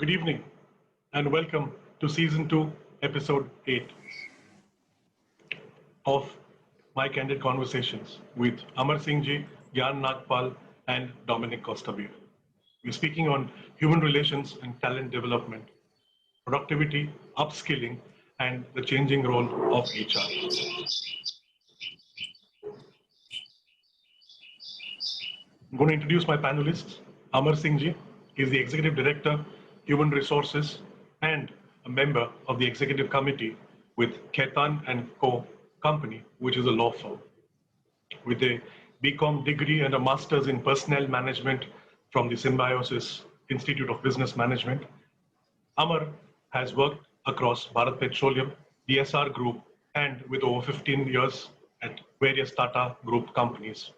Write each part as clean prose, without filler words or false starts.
Good evening and welcome to Season 2, Episode 8 of My Candid Conversations with Amar Singh Ji, Gyan Nagpal, and Dominic Costabir. We're speaking on human relations and talent development, productivity, upskilling, and the changing role of HR. I'm going to introduce my panelists. Amar Singh Ji is the Executive Director, Human Resources, and a member of the Executive Committee with Khaitan and Co. Company, which is a law firm. With a BCom degree and a master's in personnel management from the Symbiosis Institute of Business Management, Amar has worked across Bharat Petroleum, DSR Group, and with over 15 years at various Tata Group companies.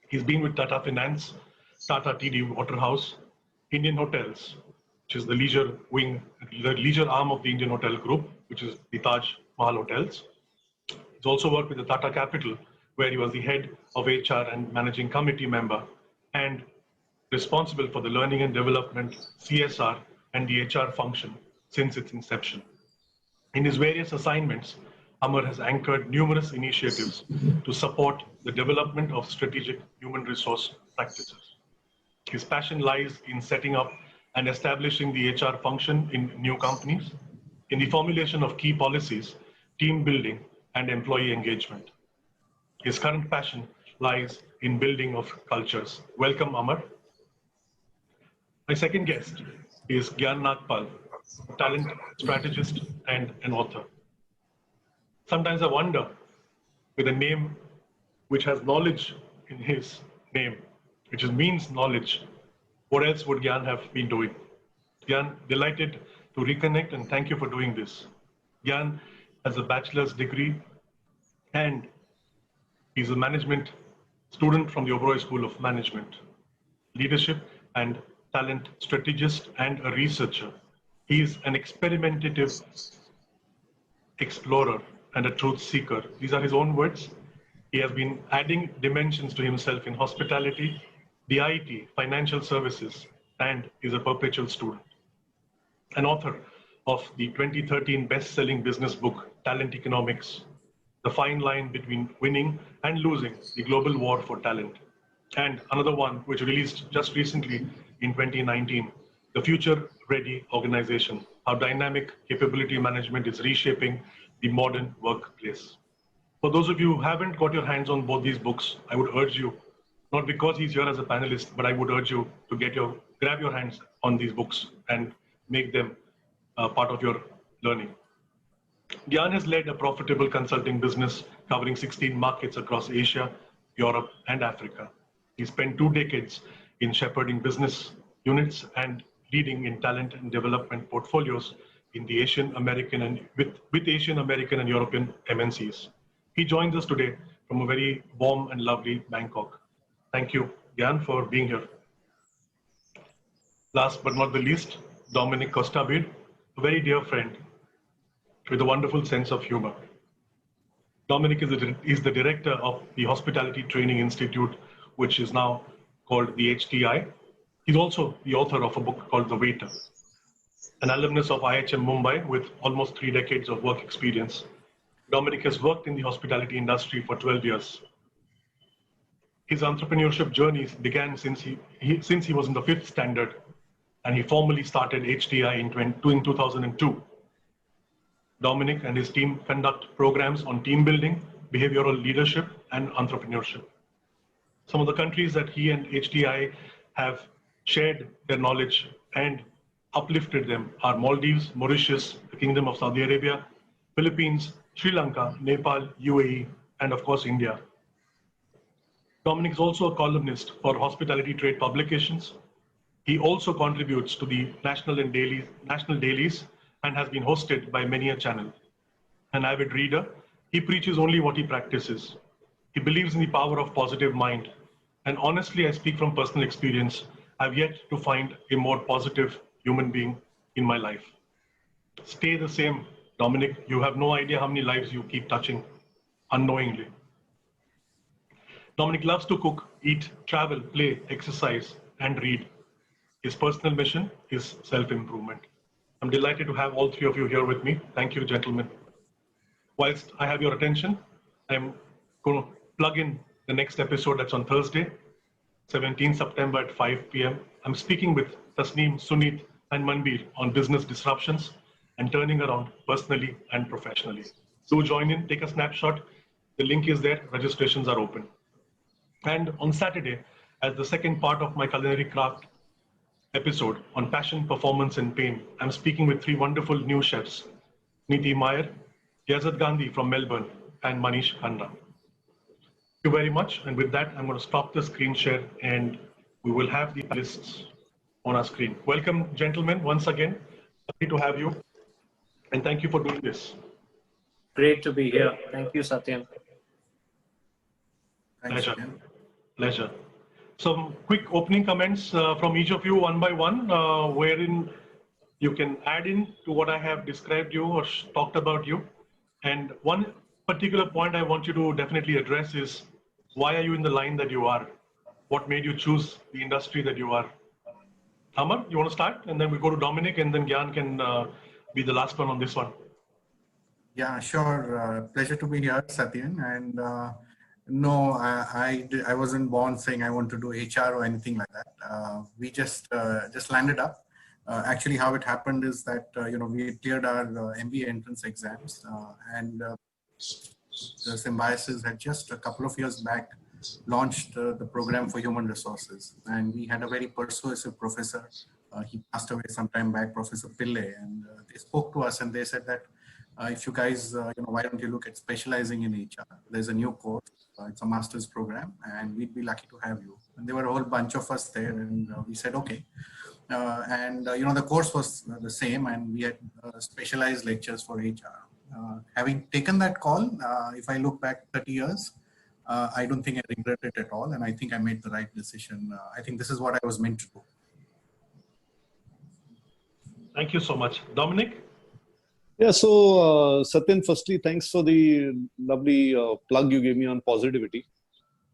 He's been with Tata Finance, Tata TD Waterhouse, Indian Hotels, which is the leisure wing, the leisure arm of the Indian Hotel Group, which is the Taj Mahal Hotels. He's also worked with the Tata Capital, where he was the head of HR and managing committee member, and responsible for the learning and development, CSR, and the HR function since its inception. In his various assignments, Amar has anchored numerous initiatives to support the development of strategic human resource practices. His passion lies in setting up and establishing the HR function in new companies, in the formulation of key policies, team building, and employee engagement. His current passion lies in building of cultures. Welcome, Amar. My second guest is Gyan Nagpal, a talent strategist and an author. Sometimes I wonder, with a name which has knowledge in his name, which means knowledge, what else would Gyan have been doing? Gyan, delighted to reconnect and thank you for doing this. Gyan has a bachelor's degree and he's a management student from the Oberoi School of Management, leadership and talent strategist and a researcher. He is an experimentative explorer and a truth seeker. These are his own words. He has been adding dimensions to himself in hospitality, the IT, financial services, and is a perpetual student. An author of the 2013 best-selling business book, Talent Economics, The Fine Line Between Winning and Losing, the Global War for Talent. And another one, which released just recently in 2019, The Future Ready Organization, How Dynamic Capability Management is Reshaping the Modern Workplace. For those of you who haven't got your hands on both these books, I would urge you, not because he's here as a panelist, but I would urge you to grab your hands on these books and make them part of your learning. Gyan has led a profitable consulting business covering 16 markets across Asia, Europe, and Africa. He spent 2 decades in shepherding business units and leading in talent and development portfolios in the Asian American and with Asian American and European MNCs. He joins us today from a very warm and lovely Bangkok. Thank you, Gyan, for being here. Last but not the least, Dominic Costabir, a very dear friend with a wonderful sense of humor. Dominic is the director of the Hospitality Training Institute, which is now called the HTI. He's also the author of a book called The Waiter. An alumnus of IHM Mumbai with almost 3 decades of work experience, Dominic has worked in the hospitality industry for 12 years. His entrepreneurship journeys began since he was in the 5th standard, and he formally started HTI in 2002. Dominic and his team conduct programs on team building, behavioral leadership, and entrepreneurship. Some of the countries that he and HTI have shared their knowledge and uplifted them are Maldives, Mauritius, the Kingdom of Saudi Arabia, Philippines, Sri Lanka, Nepal, UAE, and of course India. Dominic is also a columnist for hospitality trade publications. He also contributes to the national dailies and has been hosted by many a channel. An avid reader, he preaches only what he practices. He believes in the power of positive mind. And honestly, I speak from personal experience, I've yet to find a more positive human being in my life. Stay the same, Dominic. You have no idea how many lives you keep touching unknowingly. Dominic loves to cook, eat, travel, play, exercise, and read. His personal mission is self-improvement. I'm delighted to have all three of you here with me. Thank you, gentlemen. Whilst I have your attention, I'm going to plug in the next episode that's on Thursday, 17th September at 5 p.m. I'm speaking with Tasneem, Suneet, and Manbir on business disruptions and turning around personally and professionally. Do join in, take a snapshot. The link is there, registrations are open. And on Saturday, as the second part of my culinary craft episode on passion, performance, and pain, I'm speaking with three wonderful new chefs, Niti Meyer, Yazad Gandhi from Melbourne, and Manish Khanna. Thank you very much. And with that, I'm going to stop the screen share and we will have the lists on our screen. Welcome, gentlemen, once again. Happy to have you. And thank you for doing this. Great to be here. Thank you, Satyam. Pleasure. Pleasure. Some quick opening comments from each of you one by one, wherein you can add in to what I have described you or talked about you. And one particular point I want you to definitely address is, why are you in the line that you are? What made you choose the industry that you are? Amar, you want to start? And then we go to Dominic, and then Gyan can be the last one on this one. Yeah, sure. Pleasure to be here, Satyan. And no, I wasn't born saying I want to do HR or anything like that. We just landed up. Actually, how it happened is that we cleared our MBA entrance exams, and the Symbiosis had just a couple of years back launched the program for human resources, and we had a very persuasive professor. He passed away some time back, Professor Pillai, and they spoke to us and they said that if you guys, why don't you look at specializing in HR? There's a new course. It's a master's program, and we'd be lucky to have you. And there were a whole bunch of us there, and we said okay. The course was the same, and we had specialized lectures for HR. Having taken that call, if I look back 30 years, I don't think I regret it at all, and I think I made the right decision. I think this is what I was meant to do. Thank you so much. Dominic? Yeah, so Satyan, firstly, thanks for the lovely plug you gave me on positivity.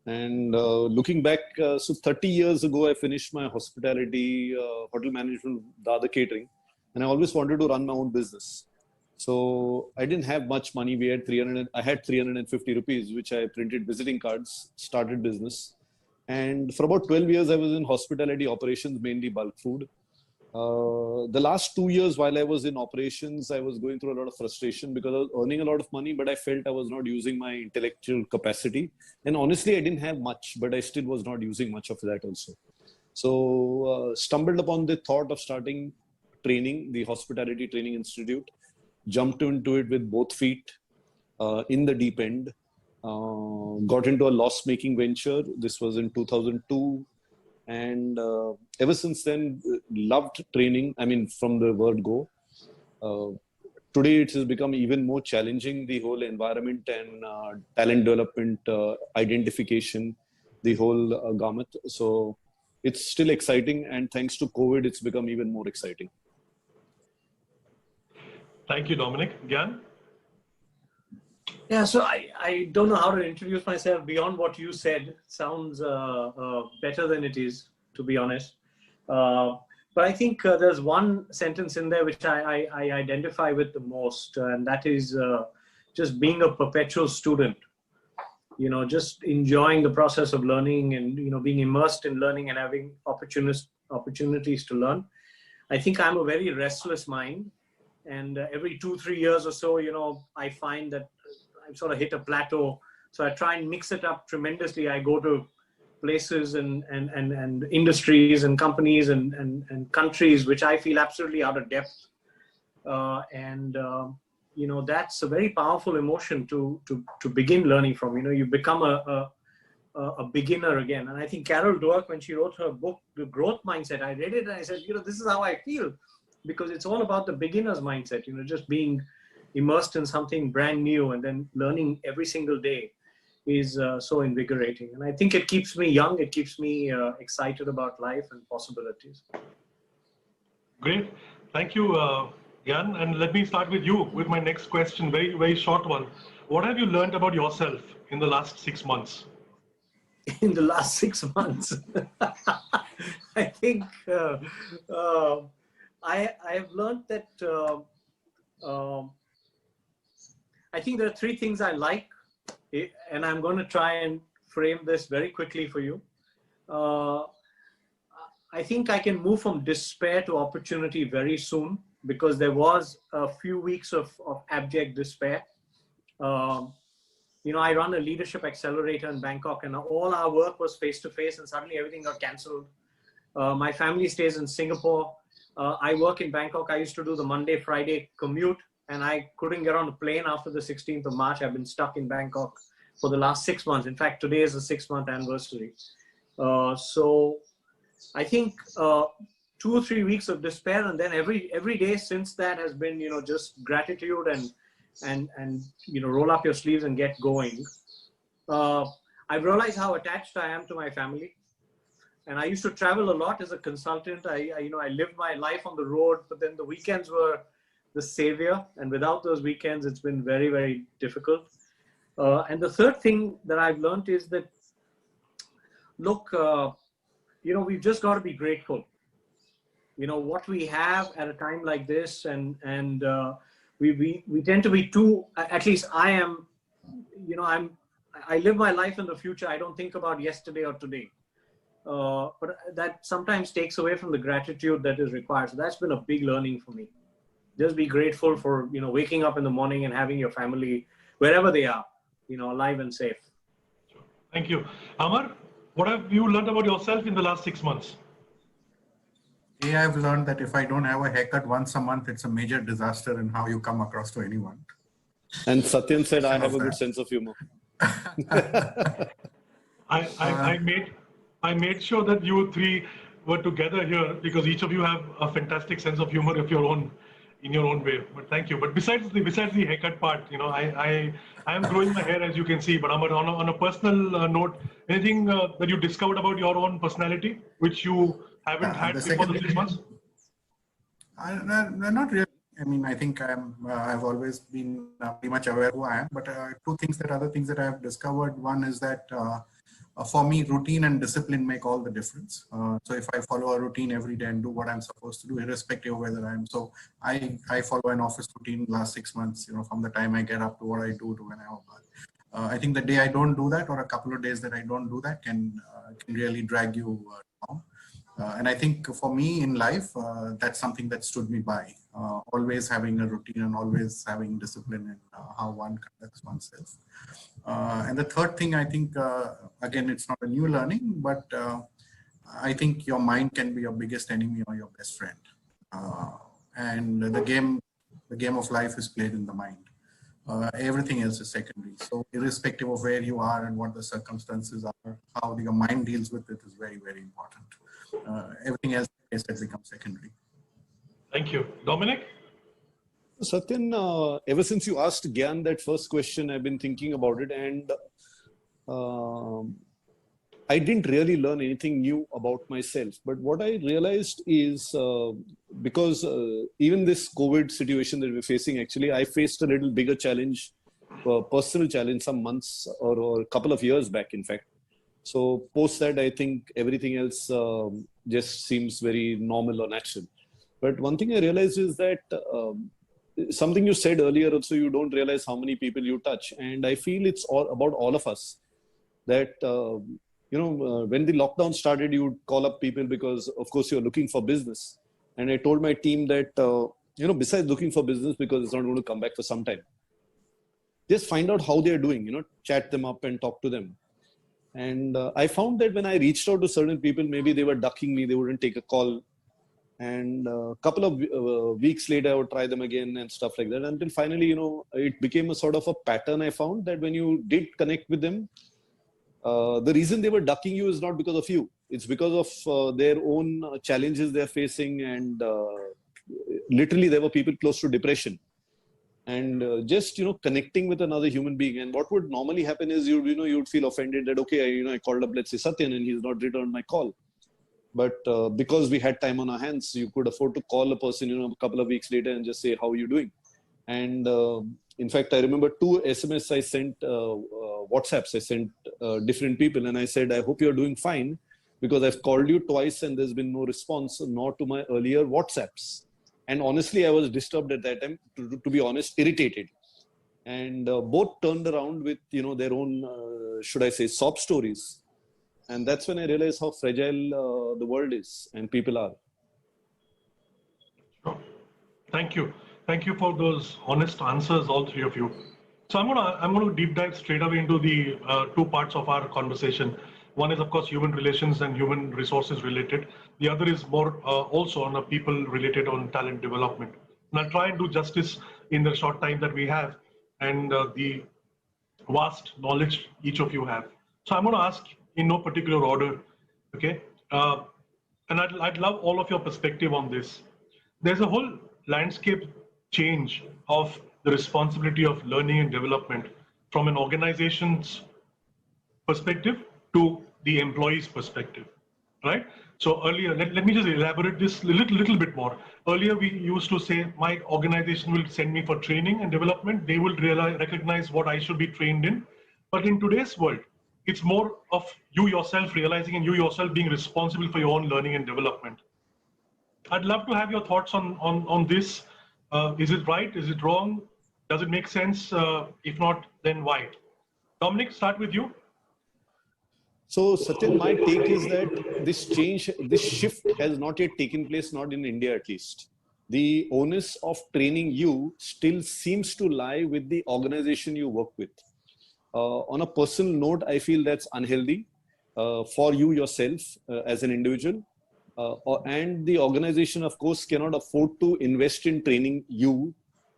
And looking back, so 30 years ago, I finished my hospitality, hotel management, Dada catering, and I always wanted to run my own business. So I didn't have much money. I had 350 rupees, which I printed visiting cards, started business. And for about 12 years, I was in hospitality operations, mainly bulk food. The last 2 years while I was in operations, I was going through a lot of frustration because I was earning a lot of money, but I felt I was not using my intellectual capacity. And honestly, I didn't have much, but I still was not using much of that also. So stumbled upon the thought of starting training, the Hospitality Training Institute, jumped into it with both feet in the deep end, got into a loss-making venture. This was in 2002. And ever since then, loved training. I mean, from the word go. Today, it has become even more challenging, the whole environment and talent development, identification, the whole gamut. So it's still exciting. And thanks to COVID, it's become even more exciting. Thank you, Dominic. Gyan? Yeah, so I don't know how to introduce myself beyond what you said. Sounds better than it is, to be honest. But I think there's one sentence in there which I identify with the most, and that is just being a perpetual student. Just enjoying the process of learning and, being immersed in learning and having opportunities to learn. I think I'm a very restless mind. And every 2-3 years or so, I find that I've sort of hit a plateau. So I try and mix it up tremendously. I go to places and industries and companies and countries which I feel absolutely out of depth. That's a very powerful emotion to begin learning from. You become a beginner again. And I think Carol Dweck, when she wrote her book, The Growth Mindset, I read it and I said, this is how I feel. Because it's all about the beginner's mindset, just being immersed in something brand new and then learning every single day is so invigorating. And I think it keeps me young. It keeps me excited about life and possibilities. Great. Thank you, Gyan. And let me start with you with my next question, very, very short one. What have you learned about yourself in the last 6 months? in the last 6 months. I think I've learned that I think there are 3 things I like, and I'm going to try and frame this very quickly for you. I think I can move from despair to opportunity very soon, because there was a few weeks of abject despair. You know, I run a leadership accelerator in Bangkok, and all our work was face-to-face, and suddenly everything got cancelled. My family stays in Singapore. I work in Bangkok. I used to do the Monday, Friday commute, and I couldn't get on a plane after the 16th of March. I've been stuck in Bangkok for the last 6 months. In fact, today is the 6-month anniversary. So I think 2 or 3 weeks of despair, and then every day since that has been, you know, just gratitude and you know, roll up your sleeves and get going. I've realized how attached I am to my family. And I used to travel a lot as a consultant. You know, I lived my life on the road, but then the weekends were the savior. And without those weekends, it's been very, very difficult. And the third thing that I've learned is that, look, you know, we've just got to be grateful. You know, what we have at a time like this, and we tend to be too, at least I am, you know, I live my life in the future. I don't think about yesterday or today. But that sometimes takes away from the gratitude that is required. So that's been a big learning for me. Just be grateful for, you know, waking up in the morning and having your family, wherever they are, you know, alive and safe. Thank you. Amar, what have you learned about yourself in the last 6 months? I've learned that if I don't have a haircut once a month, it's a major disaster in how you come across to anyone. And Satyan said, I have a good sense of humor. I made sure that you 3 were together here, because each of you have a fantastic sense of humor of your own, in your own way. But thank you. But besides the haircut part, you know, I am growing my hair, as you can see. But Amar, on a personal note, anything that you discovered about your own personality which you haven't had before the 6 months? Not really. I mean, I think I've always been pretty much aware who I am. But 2 things other things that I've discovered. One is that for me, routine and discipline make all the difference. So if I follow a routine every day and do what I'm supposed to do, irrespective of whether I follow an office routine last 6 months, you know, from the time I get up to what I do to when I have a bath. I think the day I don't do that, or a couple of days that I don't do that, can really drag you down. And I think for me in life, that's something that stood me by. Always having a routine and always having discipline in how one conducts oneself. And the third thing, I think, again, it's not a new learning, but I think your mind can be your biggest enemy or your best friend. And the game of life is played in the mind. Everything else is secondary. So irrespective of where you are and what the circumstances are, how your mind deals with it is very, very important. Everything else has become secondary. Thank you. Dominic? Satyan, ever since you asked Gyan that first question, I've been thinking about it, and I didn't really learn anything new about myself. But what I realized is, because even this COVID situation that we're facing, actually, I faced a little bigger challenge, personal challenge, some months or a couple of years back, in fact. So post that, I think everything else just seems very normal or natural. But one thing I realized is that something you said earlier also, you don't realize how many people you touch. And I feel it's all about all of us that, when the lockdown started, you would call up people because, of course, you're looking for business. And I told my team that, besides looking for business, because it's not going to come back for some time, just find out how they're doing, chat them up and talk to them. And I found that when I reached out to certain people, maybe they were ducking me, they wouldn't take a call. And a couple of weeks later, I would try them again and stuff like that. Until finally, it became a sort of a pattern. I found that when you did connect with them, the reason they were ducking you is not because of you. It's because of their own challenges they're facing. And literally, there were people close to depression. And just, connecting with another human being. And what would normally happen is, you'd feel offended that, okay, I called up, let's say, Satyan, and he's not returned my call. But because we had time on our hands, you could afford to call a person, a couple of weeks later and just say, how are you doing? And in fact, I remember 2 SMS I sent WhatsApps I sent different people, and I said, I hope you're doing fine, because I've called you twice and there's been no response, nor to my earlier WhatsApps. And honestly, I was disturbed at that time, to be honest, irritated. And both turned around with, their own, should I say, sob stories. And that's when I realized how fragile the world is and people are. Sure. Thank you. Thank you for those honest answers, all three of you. So I'm gonna deep dive straight away into the two parts of our conversation. One is, of course, human relations and human resources related. The other is more also on a people related on talent development. And I'll try and do justice in the short time that we have and the vast knowledge each of you have. So I'm going to ask in no particular order, okay? And I'd love all of your perspective on this. There's a whole landscape change of the responsibility of learning and development from an organization's perspective to the employee's perspective, right? So earlier, let me just elaborate this a little bit more. Earlier, we used to say, my organization will send me for training and development. They will recognize what I should be trained in. But in today's world, it's more of you yourself realizing and you yourself being responsible for your own learning and development. I'd love to have your thoughts on this. Is it right? Is it wrong? Does it make sense? If not, then why? Dominic, start with you. So Satyan, my take is that this shift has not yet taken place, not in India at least. The onus of training you still seems to lie with the organization you work with. On a personal note, I feel that's unhealthy for you yourself as an individual. And the organization, of course, cannot afford to invest in training you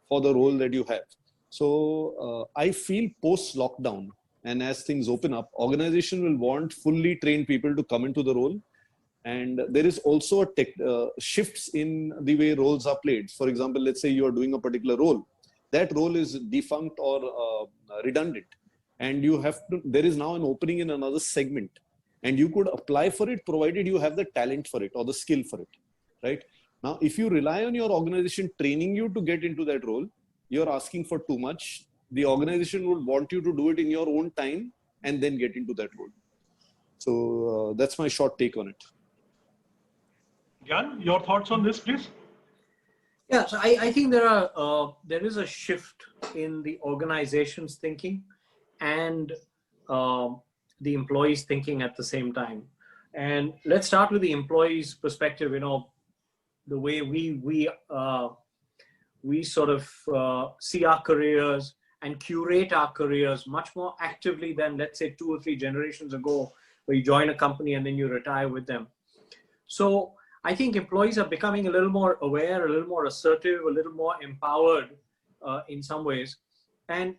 for the role that you have. So I feel post-lockdown, and as things open up, organization will want fully trained people to come into the role. And there is also shifts in the way roles are played. For example, let's say you are doing a particular role. That role is defunct or redundant. And there is now an opening in another segment. And you could apply for it, provided you have the talent for it or the skill for it, right? Now, if you rely on your organization training you to get into that role, you're asking for too much. The organization would want you to do it in your own time and then get into that role. So that's my short take on it. Gyan, your thoughts on this, please? Yeah, so I think there is a shift in the organization's thinking and the employees thinking at the same time. And let's start with the employee's perspective. The way we sort of see our careers and curate our careers much more actively than, let's say, 2 or 3 generations ago, where you join a company and then you retire with them. So I think employees are becoming a little more aware, a little more assertive, a little more empowered in some ways. And,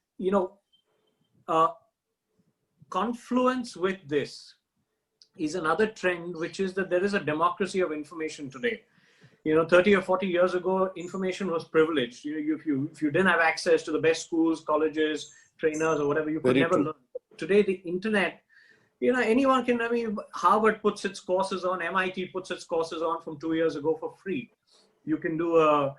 confluence with this is another trend, which is that there is a democracy of information today. 30 or 40 years ago, information was privileged. If you didn't have access to the best schools, colleges, trainers, or whatever, you could never learn. Today, the internet, anyone can. Harvard puts its courses on, MIT puts its courses on from 2 years ago for free. You can do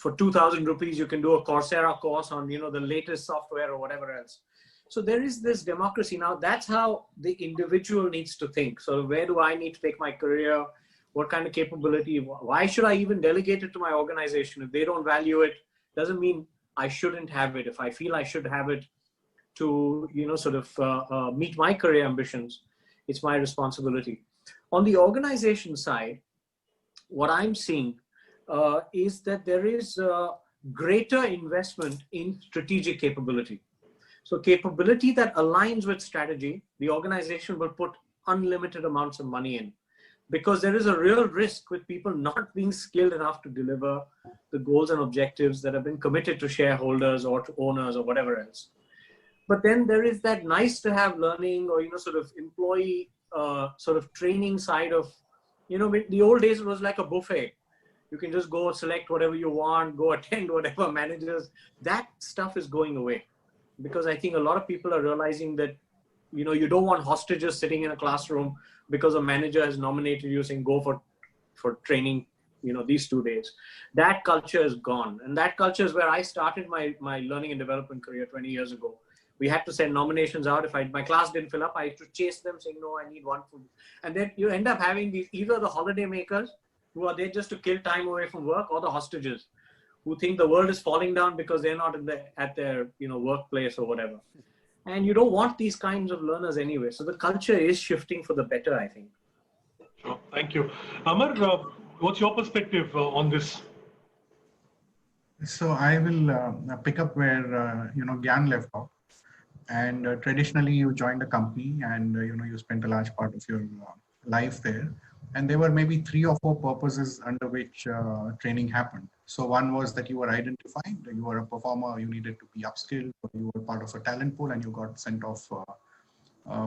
for 2,000 rupees, you can do a Coursera course on, the latest software or whatever else. So there is this democracy. Now, that's how the individual needs to think. So where do I need to take my career? What kind of capability? Why should I even delegate it to my organization? If they don't value it, doesn't mean I shouldn't have it. If I feel I should have it to, meet my career ambitions, it's my responsibility. On the organization side, what I'm seeing is that there is greater investment in strategic capability. So capability that aligns with strategy, the organization will put unlimited amounts of money in, because there is a real risk with people not being skilled enough to deliver the goals and objectives that have been committed to shareholders or to owners or whatever else. But then there is that nice to have learning or, employee training side of, the old days it was like a buffet. You can just go select whatever you want, go attend whatever managers. That stuff is going away, because I think a lot of people are realizing that, you don't want hostages sitting in a classroom because a manager has nominated you saying go for training these 2 days. That culture is gone. And that culture is where I started my learning and development career 20 years ago. We had to send nominations out. If my class didn't fill up, I used to chase them saying, no, I need one food. And then you end up having either the holiday makers who are there just to kill time away from work, or the hostages who think the world is falling down because they're not at their workplace or whatever. And you don't want these kinds of learners anyway. So the culture is shifting for the better, I think. Sure. Thank you. Amar, what's your perspective on this? So I will pick up where Gyan left off. And traditionally, you joined a company, and you spent a large part of your life there. And there were maybe 3 or 4 purposes under which training happened. So one was that you were identified, you were a performer, you needed to be upskilled, or you were part of a talent pool and you got sent off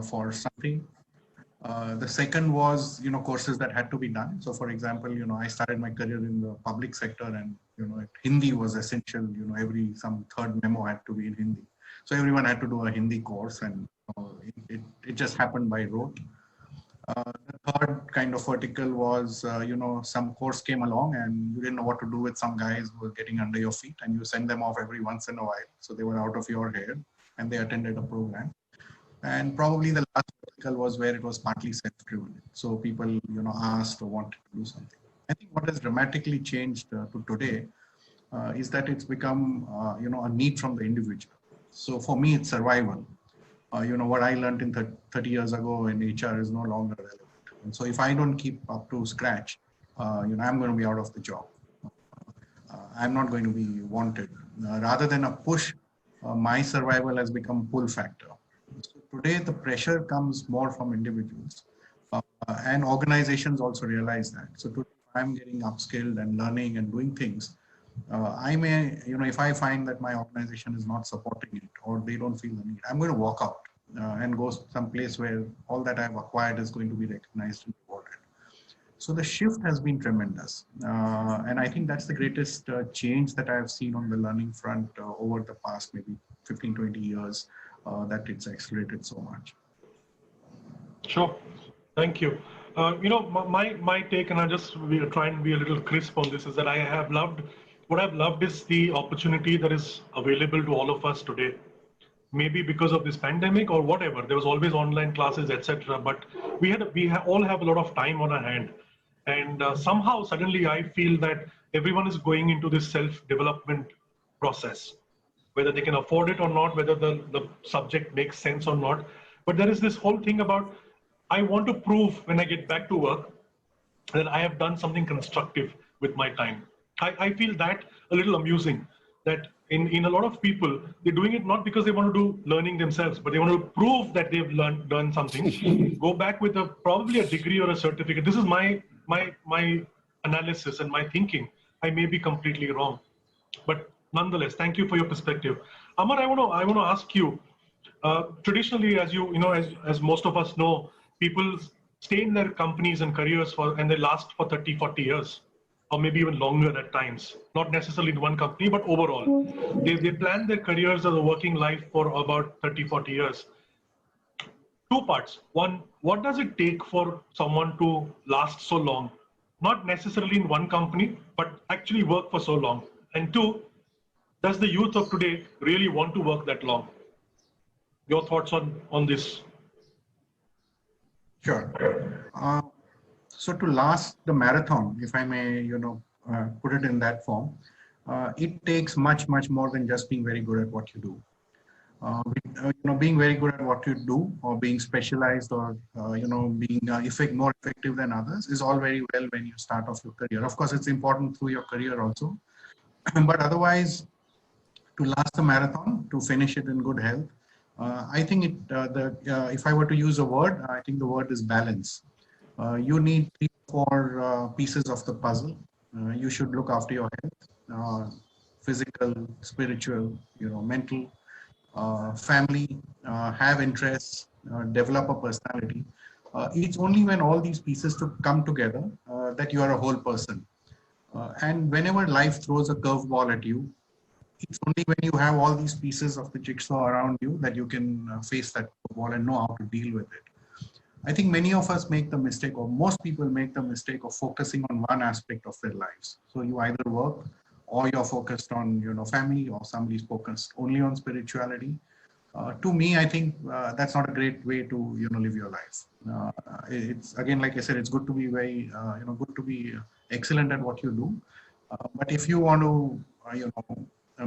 for something. The second was, courses that had to be done. So for example, I started my career in the public sector, and, Hindi was essential. Some third memo had to be in Hindi. So everyone had to do a Hindi course, and it just happened by rote. The third kind of vertical was, some course came along and you didn't know what to do with some guys who were getting under your feet, and you send them off every once in a while. So they were out of your hair and they attended a program. And probably the last vertical was where it was partly self-driven. So people, asked or wanted to do something. I think what has dramatically changed to today is that it's become, a need from the individual. So for me, it's survival. What I learned in 30 years ago in HR is no longer relevant. And so if I don't keep up to scratch, I'm going to be out of the job. I'm not going to be wanted. Rather than a push, my survival has become pull factor. So today, the pressure comes more from individuals, and organizations also realize that. So today, I'm getting upskilled and learning and doing things. I may, if I find that my organization is not supporting it or they don't feel the need, I'm going to walk out and go someplace where all that I've acquired is going to be recognized and rewarded. So the shift has been tremendous. And I think that's the greatest change that I have seen on the learning front over the past maybe 15, 20 years, that it's accelerated so much. Sure. Thank you. My take, and I just try and be a little crisp on this, is that what I've loved is the opportunity that is available to all of us today. Maybe because of this pandemic or whatever, there was always online classes, etc. But we all have a lot of time on our hand, and somehow suddenly I feel that everyone is going into this self-development process, whether they can afford it or not, whether the subject makes sense or not. But there is this whole thing about, I want to prove when I get back to work that I have done something constructive with my time. I feel that a little amusing, that in a lot of people, they're doing it not because they want to do learning themselves, but they want to prove that they've done something, go back with probably a degree or a certificate. This is my analysis and my thinking. I may be completely wrong, but nonetheless, thank you for your perspective. Amar, I want to ask you, traditionally, as most of us know, people stay in their companies and careers and they last for 30, 40 years. Or maybe even longer at times, not necessarily in one company, but overall. They plan their careers or the working life for about 30, 40 years. 2 parts. One, what does it take for someone to last so long? Not necessarily in one company, but actually work for so long. And 2, does the youth of today really want to work that long? Your thoughts on this? Sure. So to last the marathon, if I may, put it in that form, it takes much, much more than just being very good at what you do. Being very good at what you do, or being specialized, or being more effective than others is all very well when you start off your career. Of course, it's important through your career also, but otherwise, to last the marathon, to finish it in good health, I think if I were to use a word, I think the word is balance. You need 3 or 4 pieces of the puzzle. You should look after your health, physical, spiritual, mental, family, have interests, develop a personality. It's only when all these pieces come together that you are a whole person. And whenever life throws a curveball at you, it's only when you have all these pieces of the jigsaw around you that you can face that curveball and know how to deal with it. I think many of us make the mistake, or most people make the mistake of focusing on one aspect of their lives. So you either work, or you're focused on, family, or somebody's focused only on spirituality. To me, I think that's not a great way to, live your life. It's again, like I said, it's good to be good to be excellent at what you do. But if you want to,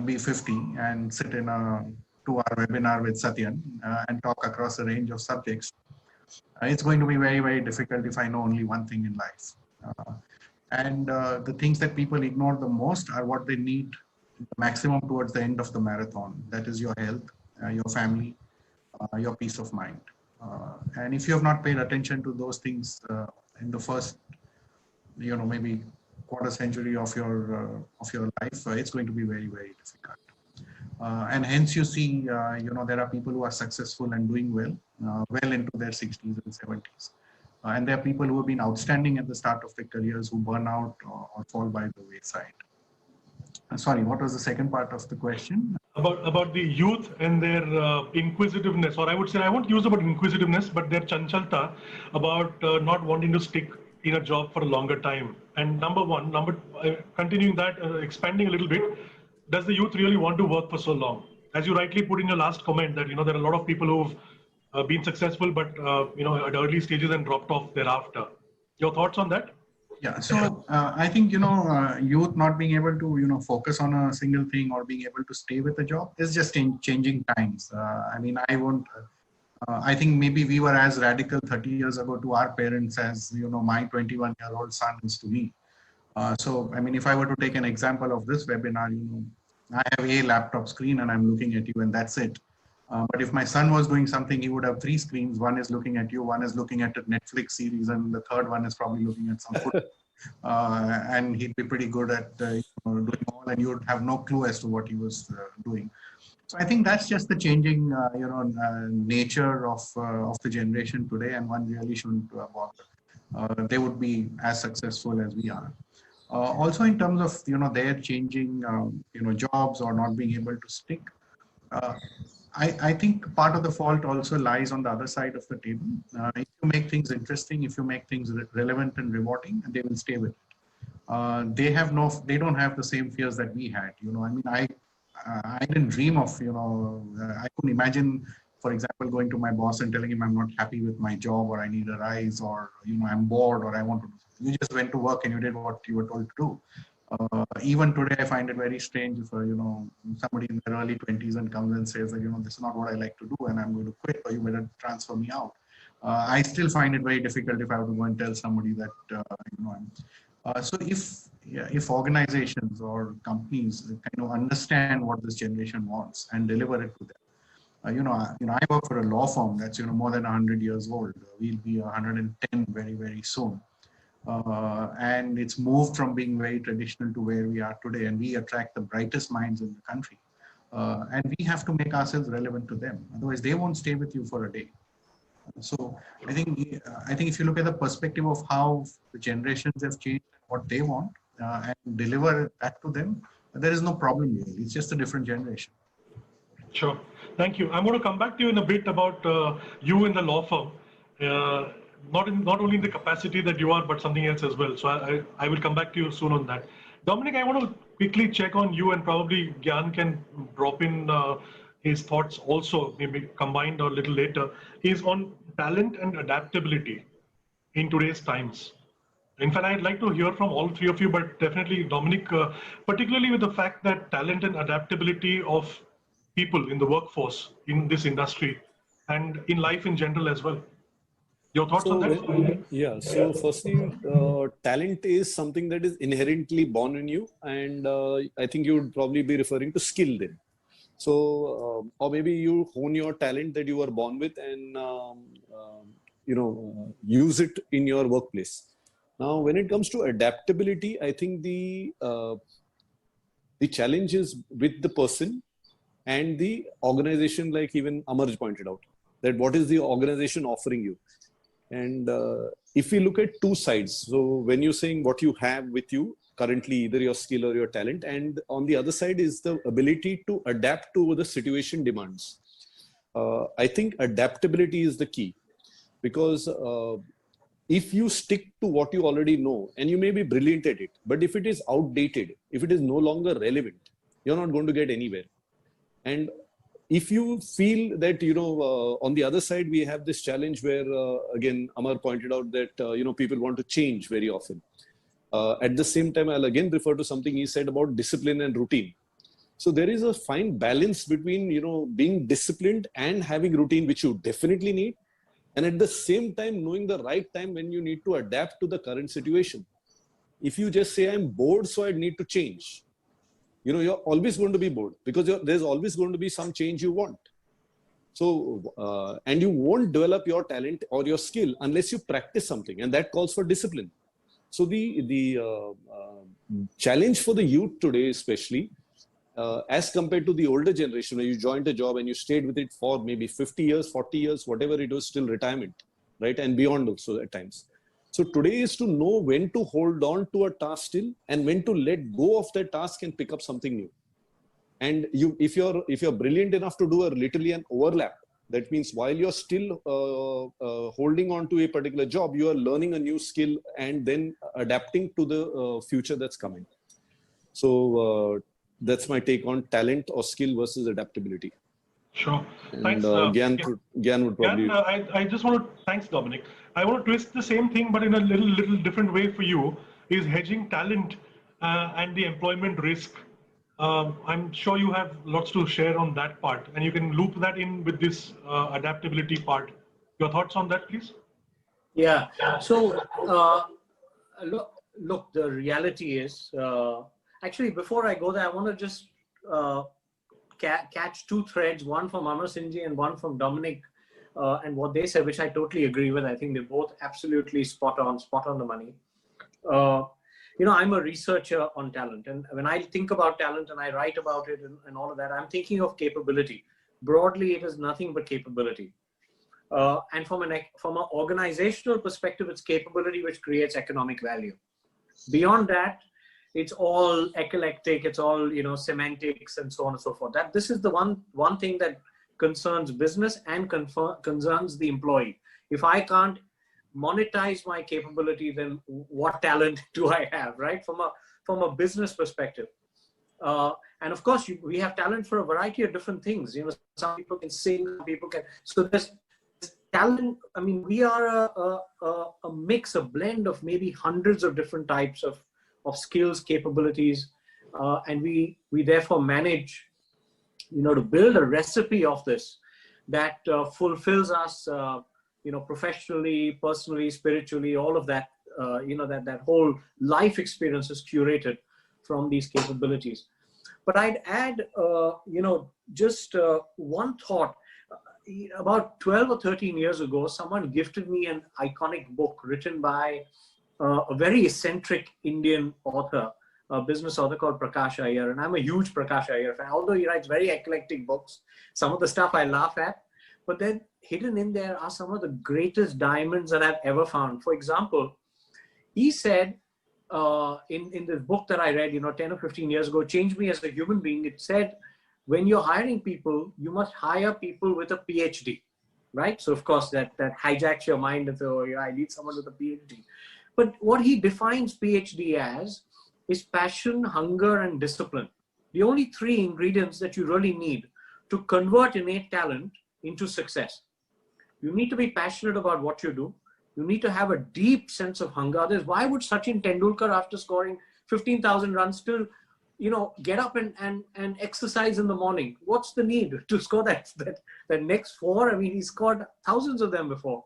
be 50 and sit in a 2-hour webinar with Satyan and talk across a range of subjects, it's going to be very, very difficult if I know only one thing in life. And the things that people ignore the most are what they need the maximum towards the end of the marathon. That is your health, your family, your peace of mind. And if you have not paid attention to those things in the first, maybe quarter century of your life, it's going to be very, very difficult. And hence you see, there are people who are successful and doing well into their 60s and 70s. And there are people who have been outstanding at the start of their careers who burn out or fall by the wayside. Sorry, what was the second part of the question? About the youth and their inquisitiveness, or I would say, I won't use the word inquisitiveness, but their chanchalta about not wanting to stick in a job for a longer time. And continuing that, expanding a little bit, does the youth really want to work for so long? As you rightly put in your last comment that, there are a lot of people who've been successful, but, at early stages and dropped off thereafter. Your thoughts on that? Yeah, so I think, youth not being able to, focus on a single thing or being able to stay with a job is just changing times. I mean, I think maybe we were as radical 30 years ago to our parents as, my 21-year-old son is to me. So, I mean, if I were to take an example of this webinar, I have a laptop screen and I'm looking at you and that's it. But if my son was doing something, he would have 3 screens. One is looking at you, one is looking at a Netflix series, and the third one is probably looking at some food. And he'd be pretty good at doing all, and you would have no clue as to what he was doing. So I think that's just the changing, nature of the generation today, and one really shouldn't bother. They would be as successful as we are. Also, in terms of their changing, jobs or not being able to stick. I think part of the fault also lies on the other side of the table. If you make things interesting, if you make things relevant and rewarding, they will stay with it. They don't have the same fears that we had. I mean, I didn't dream of, I couldn't imagine, for example, going to my boss and telling him I'm not happy with my job, or I need a rise, or, I'm bored, or I want to do something. You just went to work and you did what you were told to do. Even today, I find it very strange if, somebody in their early 20s and comes and says that, this is not what I like to do and I'm going to quit, or you better transfer me out. I still find it very difficult if I were to go and tell somebody that, so if organizations or companies kind of understand what this generation wants and deliver it to them. I work for a law firm that's, more than 100 years old. We'll be 110 very, very soon. And it's moved from being very traditional to where we are today, and we attract the brightest minds in the country. And we have to make ourselves relevant to them. Otherwise, they won't stay with you for a day. So I think if you look at the perspective of how the generations have changed, what they want, and deliver that to them, there is no problem really. It's just a different generation. Sure. Thank you. I'm going to come back to you in a bit about you in the law firm. Not only in the capacity that you are, but something else as well. So I will come back to you soon on that. Dominic, I want to quickly check on you, and probably Gyan can drop in his thoughts also, maybe combined or a little later, is on talent and adaptability in today's times. In fact, I'd like to hear from all three of you, but definitely Dominic, particularly with the fact that talent and adaptability of people in the workforce in this industry and in life in general as well. Your thoughts on that? Yeah. So firstly, talent is something that is inherently born in you. And I think you would probably be referring to skill then. So, or maybe you hone your talent that you were born with and, use it in your workplace. Now, when it comes to adaptability, I think the challenge is with the person and the organization, like even Amarj pointed out, that what is the organization offering you? And if we look at two sides, so when you're saying what you have with you currently, either your skill or your talent, and on the other side is the ability to adapt to the situation demands. I think adaptability is the key, because if you stick to what you already know, and you may be brilliant at it, but if it is outdated, if it is no longer relevant, you're not going to get anywhere. And if you feel that, on the other side, we have this challenge where, again, Amar pointed out that, people want to change very often. At the same time, I'll again refer to something he said about discipline and routine. So there is a fine balance between, being disciplined and having routine, which you definitely need. And at the same time, knowing the right time when you need to adapt to the current situation. If you just say, I'm bored, so I need to change, you're always going to be bored, because there's always going to be some change you want. So, and you won't develop your talent or your skill unless you practice something, and that calls for discipline. So the challenge for the youth today, especially, as compared to the older generation, where you joined a job and you stayed with it for maybe 50 years, 40 years, whatever it was, till retirement, right? And beyond also at times. So today is to know when to hold on to a task still and when to let go of that task and pick up something new. And if you're brilliant enough to do literally an overlap, that means while you're still holding on to a particular job, you are learning a new skill and then adapting to the future that's coming. So that's my take on talent or skill versus adaptability. Sure. And, Thanks. Gyan would probably. I just want to, thanks, Dominic. I want to twist the same thing, but in a little different way for you, is hedging talent and the employment risk. I'm sure you have lots to share on that part, and you can loop that in with this adaptability part. Your thoughts on that, please? Yeah. So look, the reality is, actually, before I go there, I want to just catch two threads, one from Amar Singhji and one from Dominic, and what they said, which I totally agree with. I think they're both absolutely spot on the money. I'm a researcher on talent, and when I think about talent and I write about it and all of that, I'm thinking of capability. Broadly, it is nothing but capability. And from an organizational perspective, it's capability which creates economic value. Beyond that, it's all eclectic, it's all, semantics and so on and so forth. This is the one thing that concerns business and concerns the employee. If I can't monetize my capability, then what talent do I have, right? From a business perspective. And of course, we have talent for a variety of different things. Some people can sing, some people can. So there's talent. I mean, we are a mix, a blend of maybe hundreds of different types of skills, capabilities, and we therefore manage, to build a recipe of this that fulfills us, professionally, personally, spiritually, all of that. That whole life experience is curated from these capabilities. But I'd add, just one thought. About 12 or 13 years ago, someone gifted me an iconic book written by a very eccentric Indian author, a business author called Prakash Iyer. And I'm a huge Prakash Iyer fan, although he writes very eclectic books. Some of the stuff I laugh at, but then hidden in there are some of the greatest diamonds that I've ever found. For example, he said in this book that I read, 10 or 15 years ago, Changed Me as a Human Being, it said, when you're hiring people, you must hire people with a PhD, right? So of course that hijacks your mind and so, I need someone with a PhD. But what he defines PhD as is passion, hunger, and discipline. The only three ingredients that you really need to convert innate talent into success. You need to be passionate about what you do. You need to have a deep sense of hunger. Otherwise, why would Sachin Tendulkar, after scoring 15,000 runs, still, get up and exercise in the morning? What's the need to score that next four? I mean, he scored thousands of them before.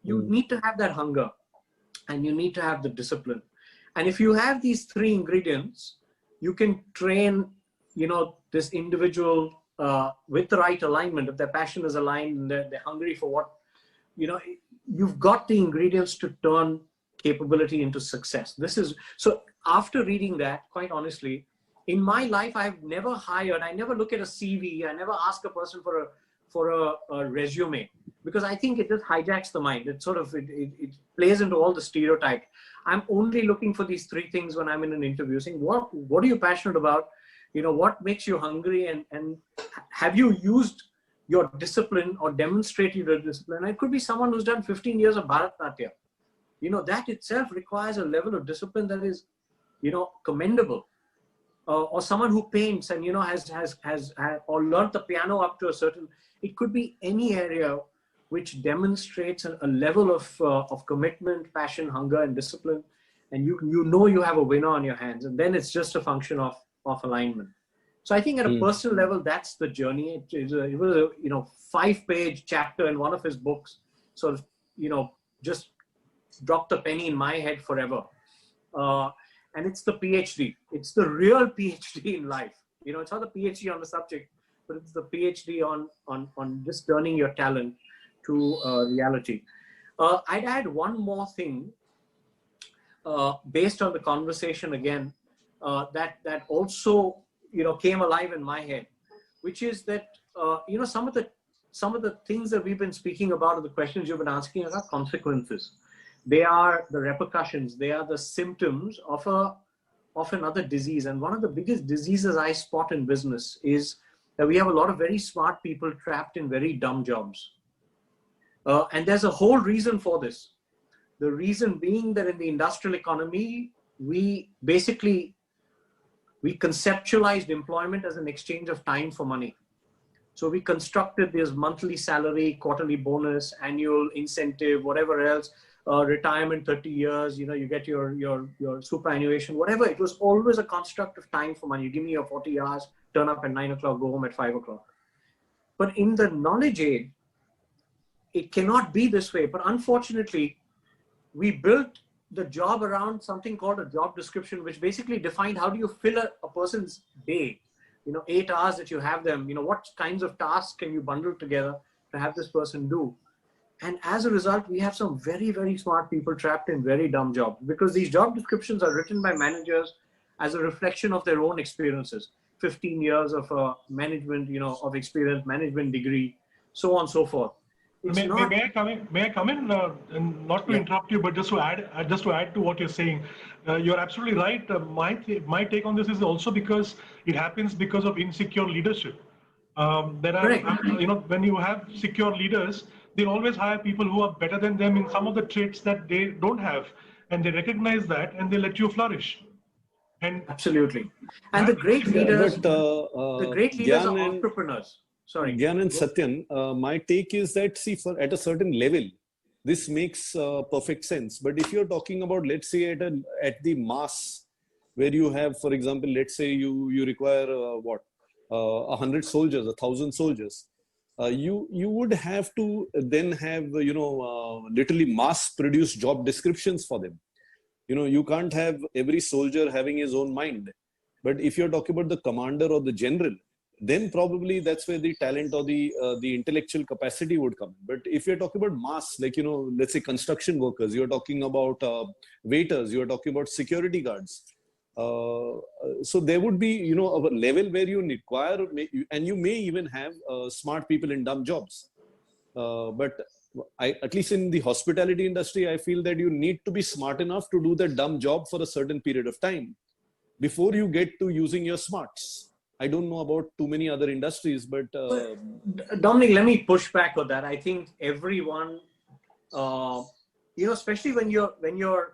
You need to have that hunger, and you need to have the discipline. And if you have these three ingredients, you can train, this individual with the right alignment. If their passion is aligned and they're hungry for what, you've got the ingredients to turn capability into success. So after reading that, quite honestly, in my life, I've never hired, I never look at a CV, I never ask a person for a resume, because I think it just hijacks the mind. It sort of, it plays into all the stereotypes. I'm only looking for these three things when I'm in an interview, saying, what are you passionate about? What makes you hungry? And have you used your discipline or demonstrate your discipline. It could be someone who's done 15 years of Bharatanatyam. That itself requires a level of discipline that is, commendable. Or someone who paints and, has or learned the piano up to a certain, it could be any area which demonstrates a level of commitment, passion, hunger, and discipline. And you have a winner on your hands. And then it's just a function of alignment. So I think at a personal level, that's the journey. It was a 5-page chapter in one of his books. Sort of, just dropped a penny in my head forever. And it's the PhD. It's the real PhD in life. It's not the PhD on the subject, but it's the PhD on just turning your talent to reality. I'd add one more thing based on the conversation again, that also came alive in my head, which is that some of the things that we've been speaking about, or the questions you've been asking, are consequences. They are the repercussions. They are the symptoms of another disease. And one of the biggest diseases I spot in business is that we have a lot of very smart people trapped in very dumb jobs. And there's a whole reason for this. The reason being that in the industrial economy, we conceptualized employment as an exchange of time for money. So we constructed this monthly salary, quarterly bonus, annual incentive, whatever else, retirement 30 years, you get your superannuation, whatever. It was always a construct of time for money. You give me your 40 hours, turn up at 9 o'clock, go home at 5 o'clock. But in the knowledge age, it cannot be this way. But unfortunately, we built the job around something called a job description, which basically defined how do you fill a person's day, 8 hours that you have them, what kinds of tasks can you bundle together to have this person do. And as a result, we have some very, very smart people trapped in very dumb jobs, because these job descriptions are written by managers as a reflection of their own experiences. 15 years of management, of experience, management degree, so on and so forth. May I come in? And not to interrupt you, but just to add to what you're saying, you're absolutely right. My take on this is also because it happens because of insecure leadership. There are, when you have secure leaders, they'll always hire people who are better than them in some of the traits that they don't have, and they recognize that and they let you flourish. And absolutely. And the great leaders, are entrepreneurs. Sorry, Gyan and Satyan, my take is that, at a certain level, this makes perfect sense. But if you're talking about, let's say, at the mass, where you have, for example, let's say you require 100 soldiers, 1,000 soldiers, you would have to then have literally mass-produced job descriptions for them. You can't have every soldier having his own mind. But if you're talking about the commander or the general, then probably that's where the talent or the intellectual capacity would come. But if you're talking about mass, like, let's say construction workers, you're talking about waiters, you're talking about security guards. So there would be, a level where you require, and you may even have smart people in dumb jobs. But at least in the hospitality industry, I feel that you need to be smart enough to do the dumb job for a certain period of time before you get to using your smarts. I don't know about too many other industries, but Dominic, let me push back on that. I think everyone, especially when you're,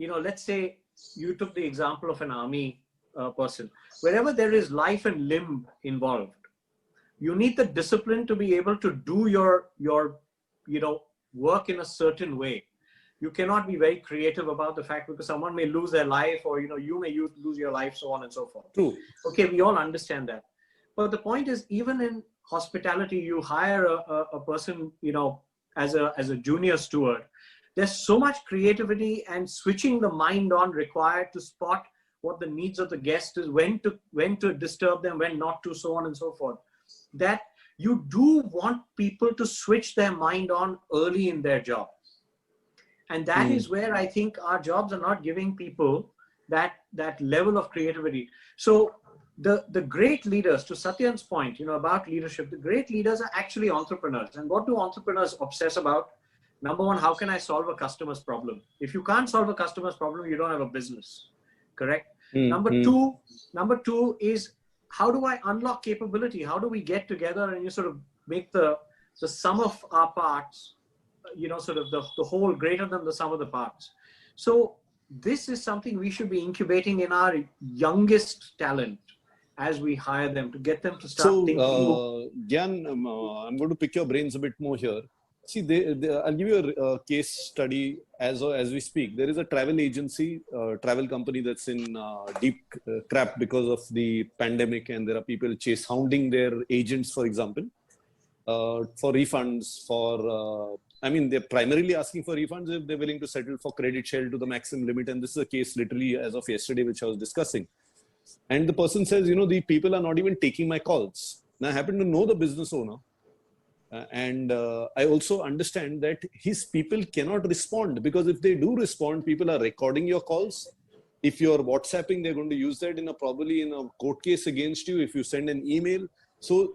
let's say you took the example of an army person, wherever there is life and limb involved, you need the discipline to be able to do your work in a certain way. You cannot be very creative about the fact, because someone may lose their life, or you may lose your life, so on and so forth. True. Okay, we all understand that. But the point is, even in hospitality, you hire a person, as a junior steward. There's so much creativity and switching the mind on required to spot what the needs of the guest is, when to disturb them, when not to, so on and so forth. That you do want people to switch their mind on early in their job. And that is where I think our jobs are not giving people that level of creativity. So the great leaders, to Satyan's point, about leadership, the great leaders are actually entrepreneurs. And what do entrepreneurs obsess about? Number one, how can I solve a customer's problem? If you can't solve a customer's problem, you don't have a business, correct? Number two is, how do I unlock capability? How do we get together and you sort of make the sum of our parts, sort of the whole greater than the sum of the parts. So this is something we should be incubating in our youngest talent as we hire them, to get them to start thinking. Gyan, I'm going to pick your brains a bit more here. See, I'll give you a case study as we speak. There is a travel agency, travel company that's in deep crap because of the pandemic, and there are people hounding their agents, for example, for refunds. They're primarily asking for refunds if they're willing to settle for credit share to the maximum limit. And this is a case literally as of yesterday, which I was discussing. And the person says, the people are not even taking my calls. Now, I happen to know the business owner. And I also understand that his people cannot respond, because if they do respond, people are recording your calls. If you're WhatsApping, they're going to use that probably in a court case against you if you send an email. So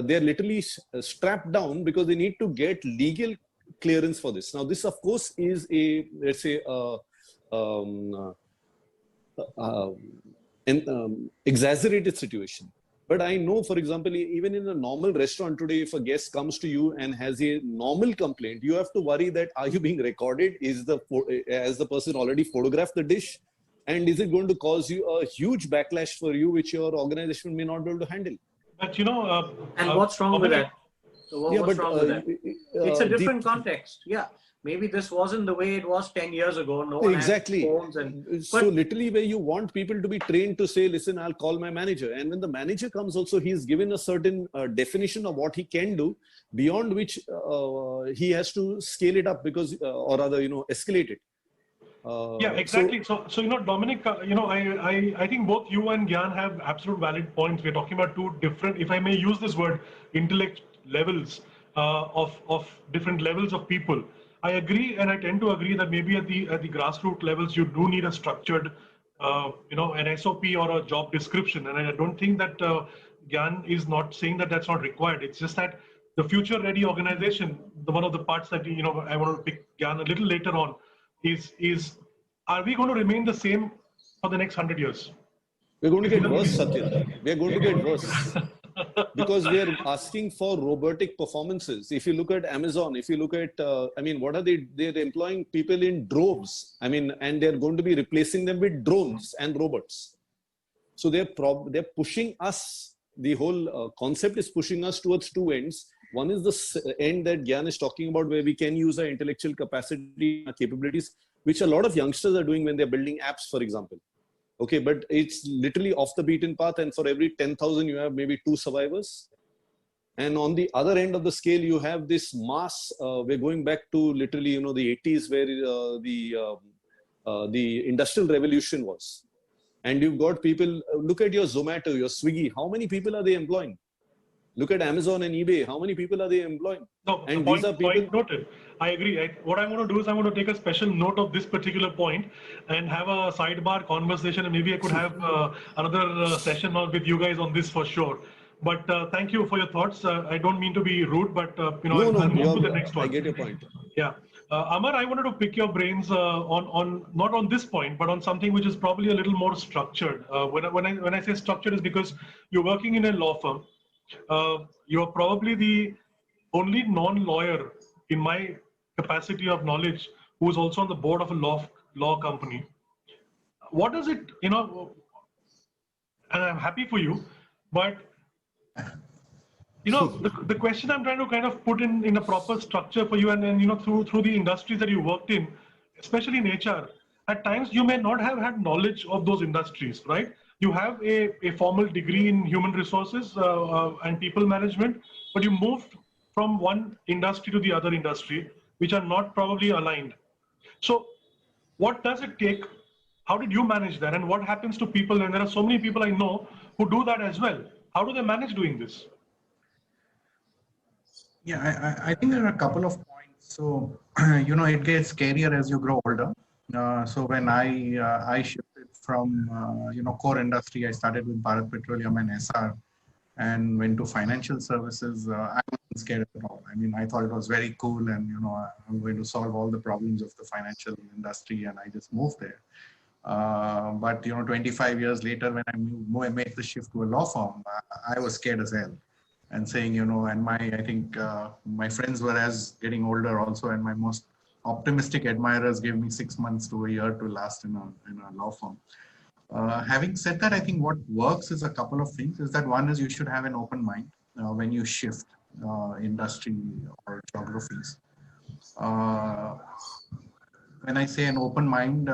they're literally strapped down because they need to get legal clearance for this. Now, this, of course, is an exaggerated situation. But I know, for example, even in a normal restaurant today, if a guest comes to you and has a normal complaint, you have to worry that, are you being recorded? Has the person already photographed the dish? And is it going to cause you a huge backlash for you, which your organization may not be able to handle? But and what's wrong with that? What's wrong with that? It's a different context. Yeah. Maybe this wasn't the way it was 10 years ago. No one exactly. had phones so literally where you want people to be trained to say, listen, I'll call my manager. And when the manager comes also, he's given a certain definition of what he can do, beyond which he has to scale it up or rather, escalate it. Yeah, exactly. So Dominic, I think both you and Gyan have absolute valid points. We're talking about two different, if I may use this word, intellect levels of different levels of people. I agree, and I tend to agree that maybe at the grassroots levels, you do need a structured, an SOP or a job description. And I don't think that Gyan is not saying that that's not required. It's just that the future-ready organization, one of the parts that I want to pick Gyan a little later on, is are we going to remain the same for the next 100 years? We're going to get worse, Satya. We're going to get worse. Because we are asking for robotic performances. If you look at Amazon, if you look at, what are they? They're employing people in droves. And they're going to be replacing them with drones and robots. So they're pushing us. The whole concept is pushing us towards two ends. One is the end that Gyan is talking about, where we can use our intellectual capacity, our capabilities, which a lot of youngsters are doing when they're building apps, for example. Okay, but it's literally off the beaten path, and for every 10,000, you have maybe 2 survivors. And on the other end of the scale, you have this mass. We're going back to literally, the 80s, where the industrial revolution was. And you've got people, look at your Zomato, your Swiggy. How many people are they employing? Look at Amazon and eBay. How many people are they employing? No, and point noted. I agree. What I'm going to do is I'm going to take a special note of this particular point and have a sidebar conversation, and maybe I could have another session with you guys on this for sure. But thank you for your thoughts. I don't mean to be rude, but I'll move to the next one. I get your point. Yeah. Amar, I wanted to pick your brains on not on this point, but on something which is probably a little more structured. When I say structured, is because you're working in a law firm. You're probably the only non-lawyer in my capacity of knowledge who is also on the board of a law company. What does it, and I'm happy for you, but the question I'm trying to kind of put in a proper structure for you, and then through the industries that you worked in, especially in HR, at times you may not have had knowledge of those industries, right? You have a formal degree in human resources and people management, but you moved from one industry to the other industry, which are not probably aligned. So what does it take? How did you manage that? And what happens to people? And there are so many people I know who do that as well. How do they manage doing this? Yeah, I think there are a couple of points. So, it gets scarier as you grow older. So when I shifted from, core industry, I started with Bharat Petroleum and SR and went to financial services. I wasn't scared at all. I thought it was very cool, and, I'm going to solve all the problems of the financial industry, and I just moved there. But 25 years later, when I made the shift to a law firm, I was scared as hell. and saying, you know, and I think my friends were as getting older also, and my most optimistic admirers gave me 6 months to a year to last in a law firm. Having said that, I think what works is a couple of things. Is that one is you should have an open mind when you shift industry or geographies. When I say an open mind,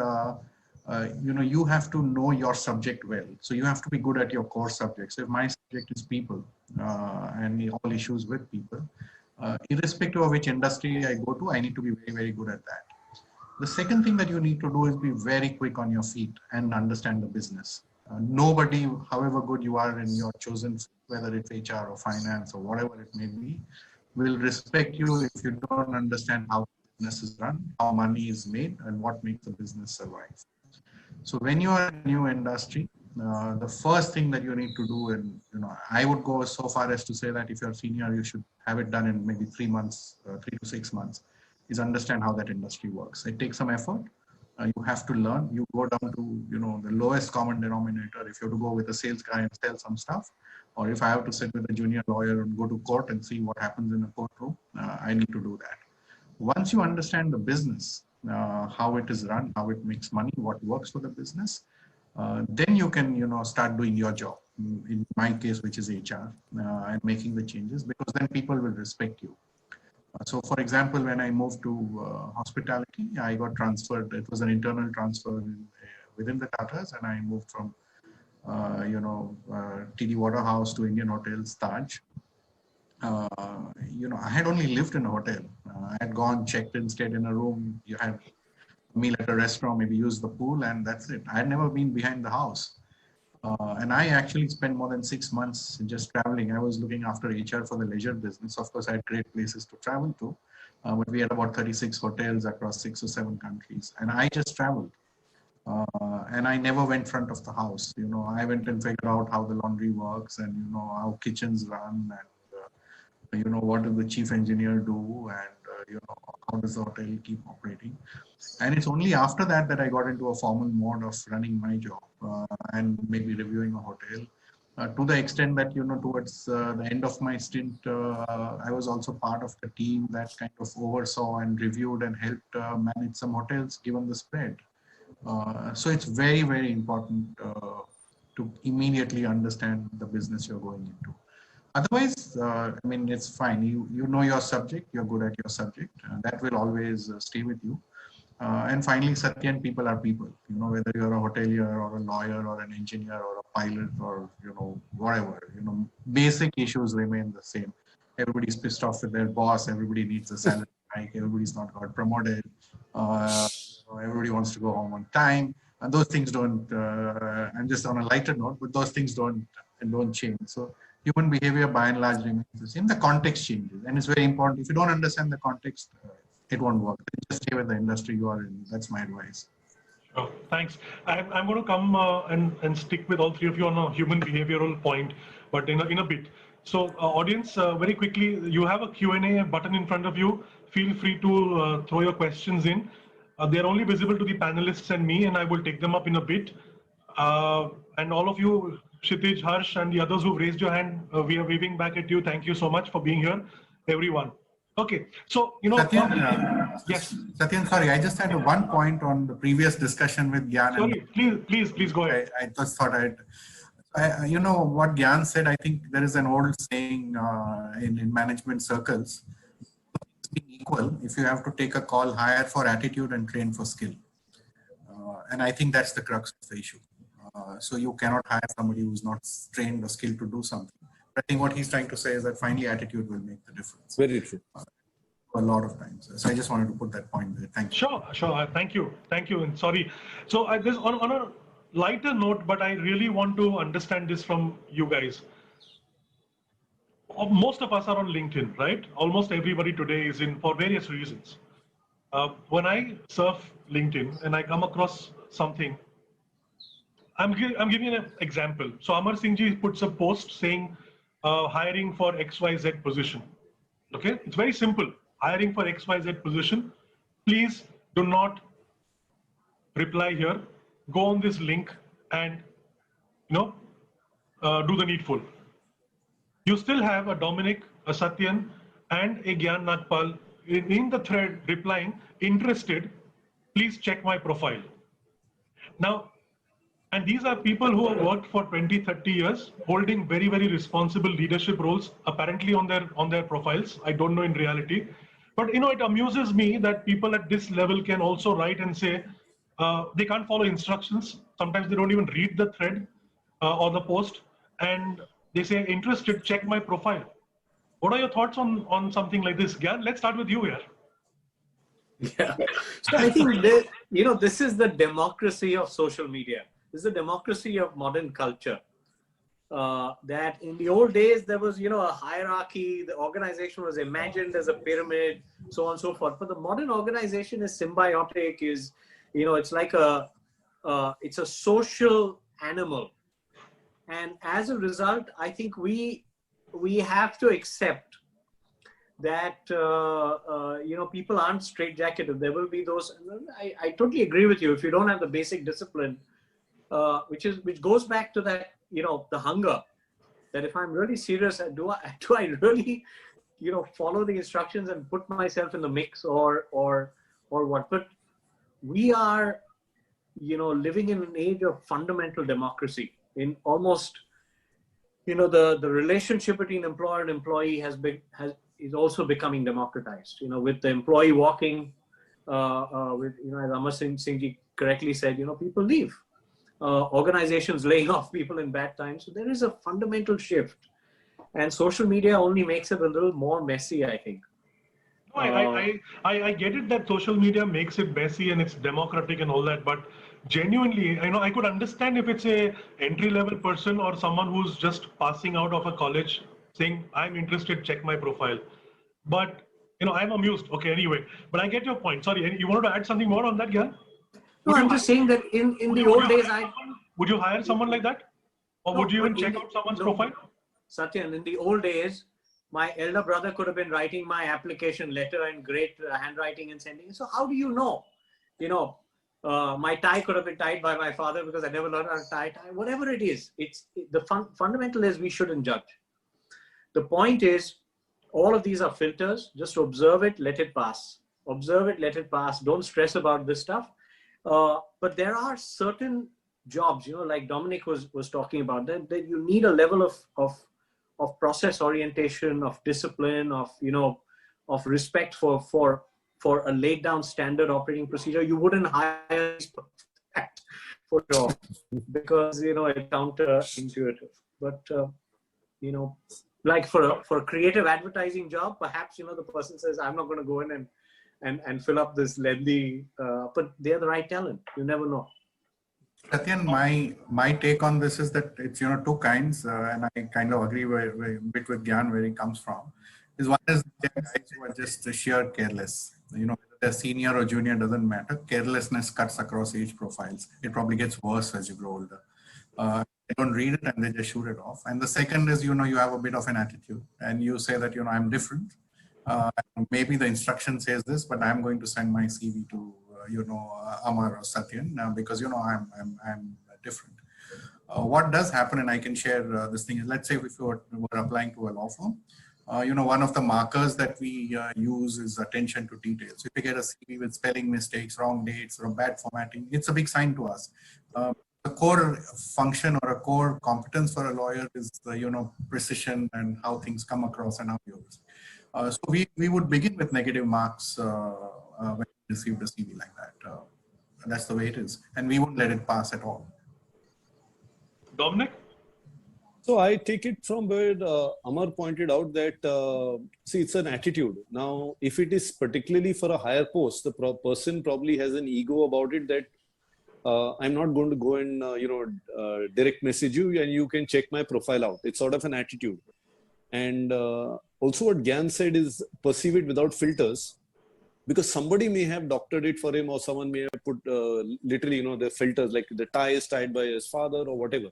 you know, you have to know your subject well. So you have to be good at your core subjects. If my subject is people and all issues with people, irrespective of which industry I go to, I need to be very, very good at that. The second thing that you need to do is be very quick on your feet and understand the business. Nobody, however good you are in your chosen, whether it's HR or finance or whatever it may be, will respect you if you don't understand how business is run, how money is made, and what makes the business survive. So when you are in a new industry, the first thing that you need to do, and you know, I would go so far as to say that if you're senior, you should have it done in maybe 3 months, 3 to 6 months, is understand how that industry works. It takes some effort. You have to learn. You go down to, you know, the lowest common denominator. If you have to go with a sales guy and sell some stuff, or if I have to sit with a junior lawyer and go to court and see what happens in a courtroom, I need to do that. Once you understand the business, how it is run, how it makes money, what works for the business, then you can, you know, start doing your job. In my case, which is HR, and making the changes, because then people will respect you. So, for example, when I moved to hospitality, I got transferred. It was an internal transfer within the Tatas, and I moved from, you know, TD Waterhouse to Indian Hotels, Taj. You know, I had only lived in a hotel. I had gone, checked in, stayed in a room. You had a meal at a restaurant, maybe used the pool, and that's it. I had never been behind the house. And I actually spent more than 6 months just traveling. I was looking after HR for the leisure business. Of course, I had great places to travel to, but we had about 36 hotels across 6 or 7 countries. And I just traveled. And I never went front of the house. You know, I went and figured out how the laundry works and, you know, how kitchens run and, you know, what does the chief engineer do and, you know, how does the hotel keep operating. And it's only after that that I got into a formal mode of running my job and maybe reviewing a hotel. To the extent that, you know, towards the end of my stint, I was also part of the team that kind of oversaw and reviewed and helped manage some hotels given the spread. So it's very, very important to immediately understand the business you're going into. Otherwise, I mean, it's fine. You know your subject, you're good at your subject. That will always stay with you. And finally, Satyan, people are people. You know, whether you're a hotelier or a lawyer or an engineer or a pilot or, you know, whatever, you know, basic issues remain the same. Everybody's pissed off with their boss. Everybody needs a salary hike. Everybody's not got promoted. Everybody wants to go home on time. And those things don't, and just on a lighter note, but those things don't change. So human behavior by and large remains the same. The context changes. And it's very important. If you don't understand the context, it won't work. Just stay with the industry you are in. That's my advice. Oh, thanks. I'm going to come and stick with all three of you on a human behavioral point, but in a bit. So audience, very quickly, you have a Q&A button in front of you. Feel free to throw your questions in. They're only visible to the panelists and me, and I will take them up in a bit. And all of you, Kshitij, Harsh, and the others who've raised your hand, we are waving back at you. Thank you so much for being here, everyone. Okay, so, you know, Satyan, yes. Satyan, sorry, I just had one point on the previous discussion with Gyan. Sorry, please go ahead. I just thought you know what Gyan said. I think there is an old saying in management circles: being equal. If you have to take a call, hire for attitude and train for skill. And I think that's the crux of the issue. So you cannot hire somebody who's not trained or skilled to do something. I think what he's trying to say is that finally attitude will make the difference. Very true. A lot of times. So I just wanted to put that point there. Thank you. Sure. Thank you. And sorry. So I just on a lighter note, but I really want to understand this from you guys. Most of us are on LinkedIn, right? Almost everybody today is in for various reasons. When I surf LinkedIn and I come across something, I'm giving an example. So Amar Singh ji puts a post saying hiring for XYZ position. Okay, it's very simple. Hiring for XYZ position. Please do not reply here. Go on this link and do the needful. you still have a Dominic, a Satyan, and a Gyan Nagpal in the thread replying, interested, please check my profile. Now, and these are people who have worked for 20, 30 years, holding very, very responsible leadership roles, apparently on their profiles. I don't know in reality. But it amuses me that people at this level can also write and say they can't follow instructions. Sometimes they don't even read the thread or the post. And they say, interested, check my profile. What are your thoughts on something like this? Gyan, let's start with you here. Yeah. So I think this is the democracy of social media. This is the democracy of modern culture. That in the old days, there was, a hierarchy. The organization was imagined as a pyramid, so on and so forth. But the modern organization is symbiotic, it's like it's a social animal. And as a result, I think we have to accept that, people aren't straitjacketed. There will be those, I totally agree with you. If you don't have the basic discipline, which goes back to that, the hunger, that if I'm really serious, do I really, follow the instructions and put myself in the mix or what? But we are, living in an age of fundamental democracy. In almost, the relationship between employer and employee is also becoming democratized. With the employee walking, with as Amar Singh Ji correctly said, people leave. Organizations laying off people in bad times. So there is a fundamental shift, and social media only makes it a little more messy, I think. No, I get it that social media makes it messy and it's democratic and all that, but genuinely, I could understand if it's a entry-level person or someone who's just passing out of a college saying, I'm interested, check my profile. But, I'm amused. Okay, anyway, but I get your point. Sorry, you wanted to add something more on that, Gyan? No, I'm just saying that in the old days, would you hire someone like that? Or would you even check out someone's profile? Satyan, in the old days, my elder brother could have been writing my application letter in great handwriting and sending it. So how do you know? My tie could have been tied by my father because I never learned how to tie. Whatever it is, fundamental is we shouldn't judge. The point is, all of these are filters. Just observe it, let it pass. Observe it, let it pass. Don't stress about this stuff. But there are certain jobs, like Dominic was talking about, that you need a level of process orientation, of discipline, of respect for a laid down standard operating procedure. You wouldn't hire for sure because it's counterintuitive. But like for a creative advertising job, perhaps the person says, I'm not going to go in and fill up this lengthy, but they're the right talent. You never know. Satyan, my take on this is that it's two kinds, and I kind of agree a bit with Gyan where he comes from. Is one is guys who are just sheer careless. Whether they're senior or junior doesn't matter. Carelessness cuts across age profiles. It probably gets worse as you grow older. They don't read it and they just shoot it off. And the second is you have a bit of an attitude, and you say that I'm different. Maybe the instruction says this, but I'm going to send my CV to Amar or Satyan because I'm different. What does happen, and I can share this thing, is let's say if we were applying to a law firm, one of the markers that we use is attention to details. So if you get a CV with spelling mistakes, wrong dates, or bad formatting, it's a big sign to us. The core function or a core competence for a lawyer is precision and how things come across and how you use. So we would begin with negative marks when we received a CV like that. That's the way it is. And we wouldn't let it pass at all. Dominic? So I take it from where Amar pointed out that, see, it's an attitude. Now, if it is particularly for a higher post, the person probably has an ego about it that I'm not going to go and, direct message you and you can check my profile out. It's sort of an attitude. And also what Gyan said is perceive it without filters, because somebody may have doctored it for him or someone may have put literally, the filters, like the tie is tied by his father or whatever.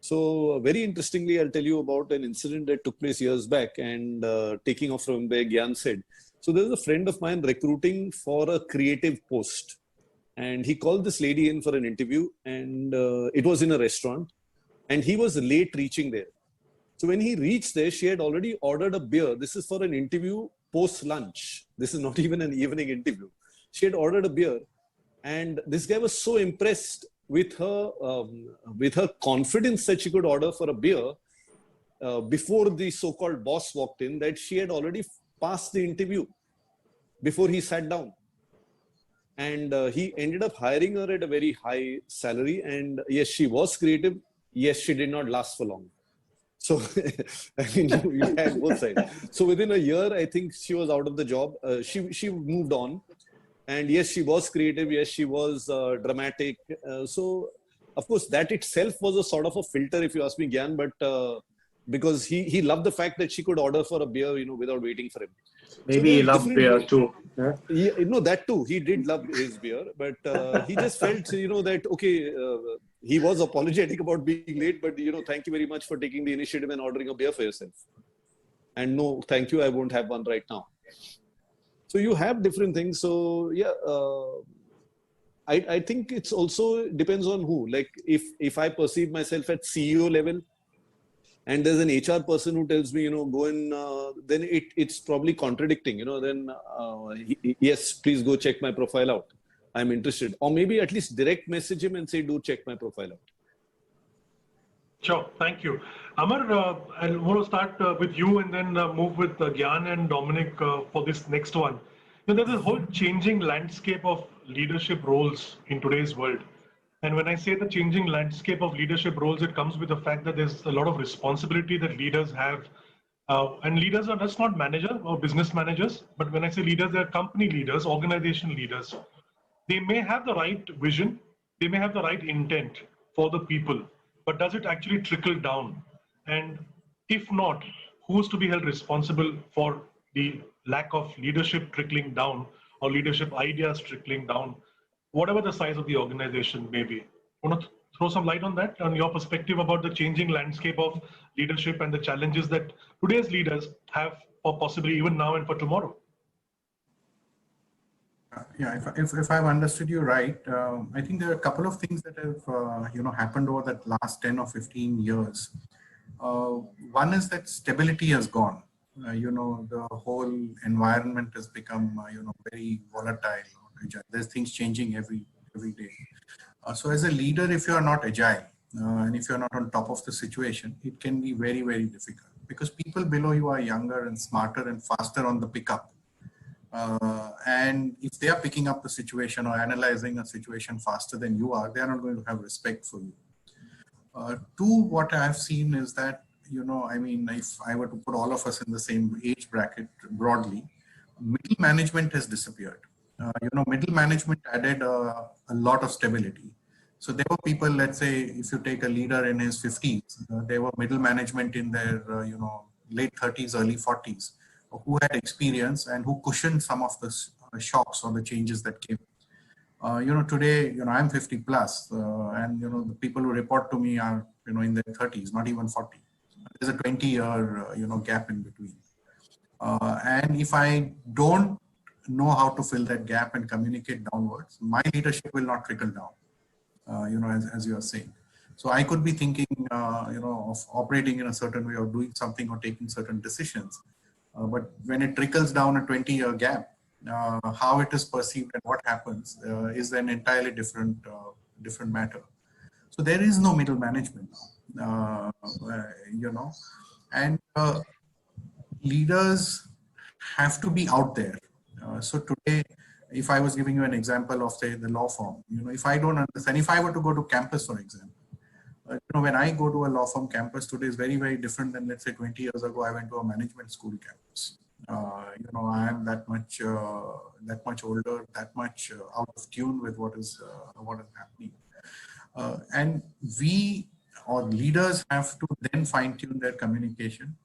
So very interestingly, I'll tell you about an incident that took place years back and taking off from where Gyan said. So there's a friend of mine recruiting for a creative post. And he called this lady in for an interview and it was in a restaurant and he was late reaching there. So when he reached there, she had already ordered a beer. This is for an interview post-lunch. This is not even an evening interview. She had ordered a beer. And this guy was so impressed with her confidence that she could order for a beer before the so-called boss walked in, that she had already passed the interview before he sat down. And he ended up hiring her at a very high salary. And yes, she was creative. Yes, she did not last for long. So, I mean, you had both sides. So within a year, I think she was out of the job. She moved on. And yes, she was creative. Yes, she was dramatic. So, of course, that itself was a sort of a filter, if you ask me, Gyan. But because he loved the fact that she could order for a beer, without waiting for him. Maybe he loved beer too. Yeah, that too. He did love his beer, but he just felt, that, okay, he was apologetic about being late, but, thank you very much for taking the initiative and ordering a beer for yourself. And no, thank you, I won't have one right now. So you have different things. So yeah, I think it's also depends on who. Like if I perceive myself at CEO level, and there's an HR person who tells me, go and then it's probably contradicting. Then yes, please go check my profile out. I'm interested. Or maybe at least direct message him and say, do check my profile out. Sure, thank you. Amar, I want to start with you and then move with Gyan and Dominic for this next one. There's a whole changing landscape of leadership roles in today's world. And when I say the changing landscape of leadership roles, it comes with the fact that there's a lot of responsibility that leaders have. And leaders are just not managers or business managers, but when I say leaders, they're company leaders, organization leaders. They may have the right vision, they may have the right intent for the people, but does it actually trickle down? And if not, who's to be held responsible for the lack of leadership trickling down or leadership ideas trickling down, whatever the size of the organization may be? Want to throw some light on that, on your perspective about the changing landscape of leadership and the challenges that today's leaders have for possibly even now and for tomorrow? Yeah, if I've understood you right, I think there are a couple of things that have happened over that last 10 or 15 years. One is that stability has gone. The whole environment has become very volatile. There's things changing every day. So as a leader, if you are not agile and if you're not on top of the situation, it can be very, very difficult because people below you are younger and smarter and faster on the pickup. And if they are picking up the situation or analyzing a situation faster than you are, they are not going to have respect for you. Two, what I have seen is that, if I were to put all of us in the same age bracket broadly, middle management has disappeared. Middle management added a lot of stability. So there were people, let's say, if you take a leader in his 50s, there were middle management in their, late 30s, early 40s, who had experience and who cushioned some of the shocks or the changes that came. Today, I'm 50 plus, and the people who report to me are, in their 30s, not even 40. There's a 20-year, gap in between. And if I don't know how to fill that gap and communicate downwards, my leadership will not trickle down, as you are saying. So I could be thinking, of operating in a certain way or doing something or taking certain decisions. But when it trickles down a 20-year gap, how it is perceived and what happens is an entirely different matter. So there is no middle management now, and leaders have to be out there. So today, if I was giving you an example of, say, the law firm, if I don't understand, if I were to go to campus, for example, when I go to a law firm campus today is very, very different than, let's say, 20 years ago, I went to a management school campus. I am that much older, that much out of tune with what is happening. And we or leaders have to then fine tune their communication,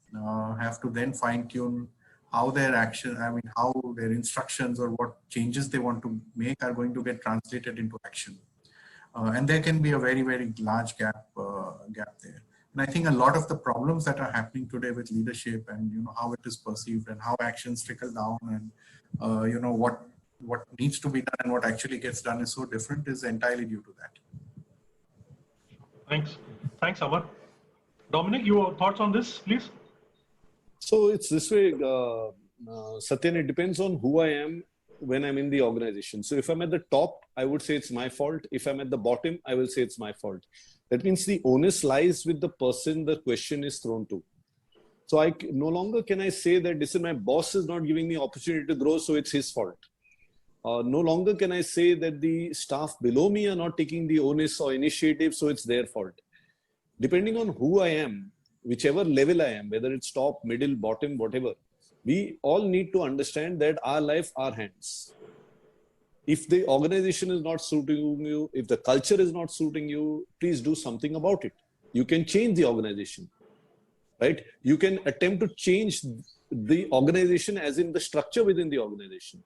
have to then fine tune how their action, how their instructions or what changes they want to make are going to get translated into action. And there can be a very, very large gap there. And I think a lot of the problems that are happening today with leadership and how it is perceived and how actions trickle down and what needs to be done and what actually gets done is so different is entirely due to that. Thanks, Amar. Dominic, your thoughts on this, please? So it's this way, Satyan, it depends on who I am when I'm in the organization. So if I'm at the top, I would say it's my fault. If I'm at the bottom, I will say it's my fault. That means the onus lies with the person the question is thrown to. So no longer can I say that, listen, my boss is not giving me opportunity to grow, so it's his fault. No longer can I say that the staff below me are not taking the onus or initiative, so it's their fault. Depending on who I am, whichever level I am, whether it's top, middle, bottom, whatever, we all need to understand that our life, our hands. If the organization is not suiting you, if the culture is not suiting you, please do something about it. You can change the organization, right? You can attempt to change the organization as in the structure within the organization.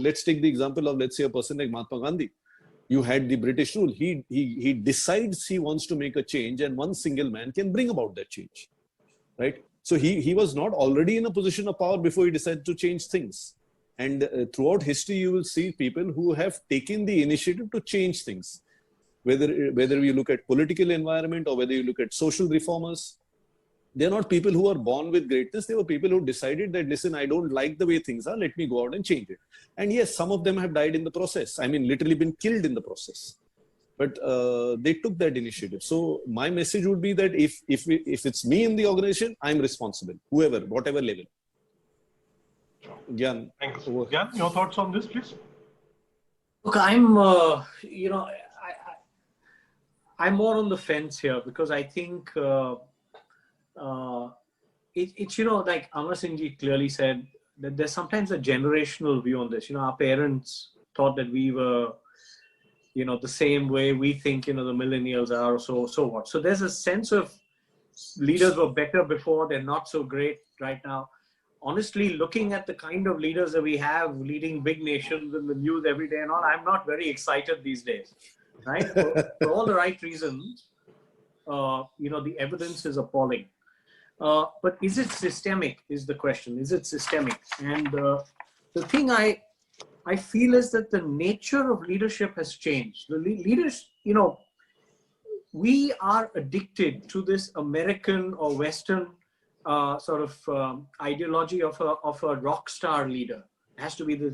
Let's take the example of, let's say, a person like Mahatma Gandhi. You had the British rule. He decides he wants to make a change, and one single man can bring about that change, right? So he was not already in a position of power before he decided to change things. And throughout history, you will see people who have taken the initiative to change things. Whether you look at political environment or whether you look at social reformers, they're not people who are born with greatness. They were people who decided that, listen, I don't like the way things are. Let me go out and change it. And yes, some of them have died in the process. I mean, literally been killed in the process. But they took that initiative. So my message would be that if it's me in the organization, I'm responsible, whoever, whatever level. Gyan. Thanks. Gyan, your thoughts on this, please? Look, I'm, I'm more on the fence here because I think it's, like Amar Singh ji clearly said, that there's sometimes a generational view on this. Our parents thought that we were, the same way we think, the millennials are, so what. So there's a sense of leaders were better before, they're not so great right now. Honestly, looking at the kind of leaders that we have leading big nations in the news every day and all, I'm not very excited these days, right? For all the right reasons, the evidence is appalling. But is it systemic is the question. Is it systemic? And the thing I feel is that the nature of leadership has changed. The leaders, we are addicted to this American or Western ideology of a rock star leader. It has to be this,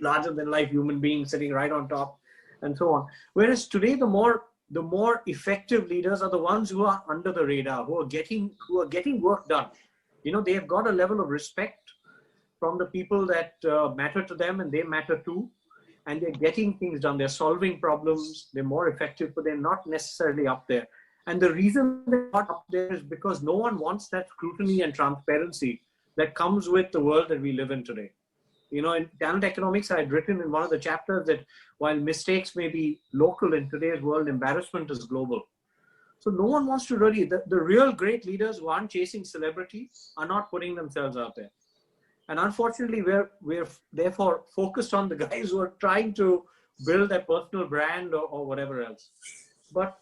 larger than life human being sitting right on top and so on. Whereas today, the more effective leaders are the ones who are under the radar, who are getting work done. They have got a level of respect from the people that matter to them and they matter too. And they're getting things done. They're solving problems. They're more effective, but they're not necessarily up there. And the reason they're not up there is because no one wants that scrutiny and transparency that comes with the world that we live in today. In talent economics, I had written in one of the chapters that while mistakes may be local in today's world, embarrassment is global. So no one wants to really, the real great leaders who aren't chasing celebrity are not putting themselves out there. And unfortunately, we're therefore focused on the guys who are trying to build their personal brand or whatever else. But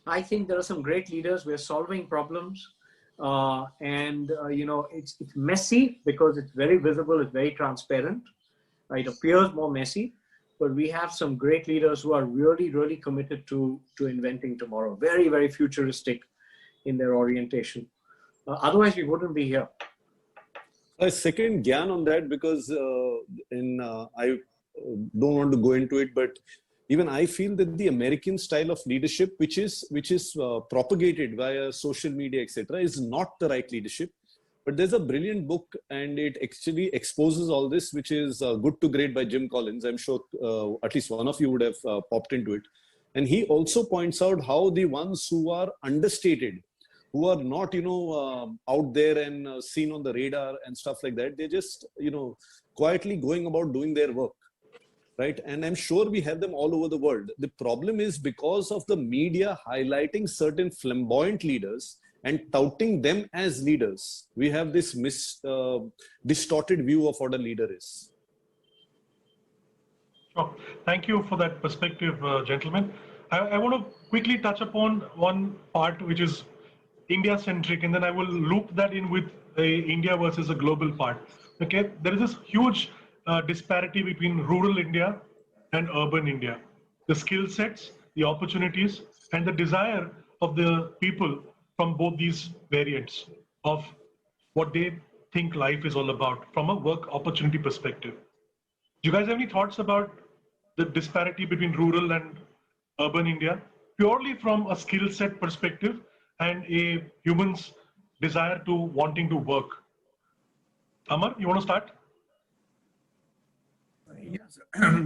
I think there are some great leaders. We're solving problems. It's messy because it's very visible, it's very transparent. It appears more messy, but we have some great leaders who are really, really committed to inventing tomorrow. Very, very futuristic in their orientation. Otherwise, we wouldn't be here. I second Gyan on that because I don't want to go into it, but even I feel that the American style of leadership, which is propagated via social media, etc., is not the right leadership. But there's a brilliant book, and it actually exposes all this, which is Good to Great by Jim Collins. I'm sure at least one of you would have popped into it. And he also points out how the ones who are understated, who are not, out there and seen on the radar and stuff like that, they're just, quietly going about doing their work. Right? And I'm sure we have them all over the world. The problem is because of the media highlighting certain flamboyant leaders and touting them as leaders, we have this distorted view of what a leader is. Sure. Thank you for that perspective, gentlemen. I want to quickly touch upon one part which is India-centric, and then I will loop that in with India versus a global part. Okay, there is this huge disparity between rural India and urban India. The skill sets, the opportunities, and the desire of the people from both these variants of what they think life is all about from a work opportunity perspective. Do you guys have any thoughts about the disparity between rural and urban India, purely from a skill set perspective and a human's desire to wanting to work? Amar, you want to start? Yes,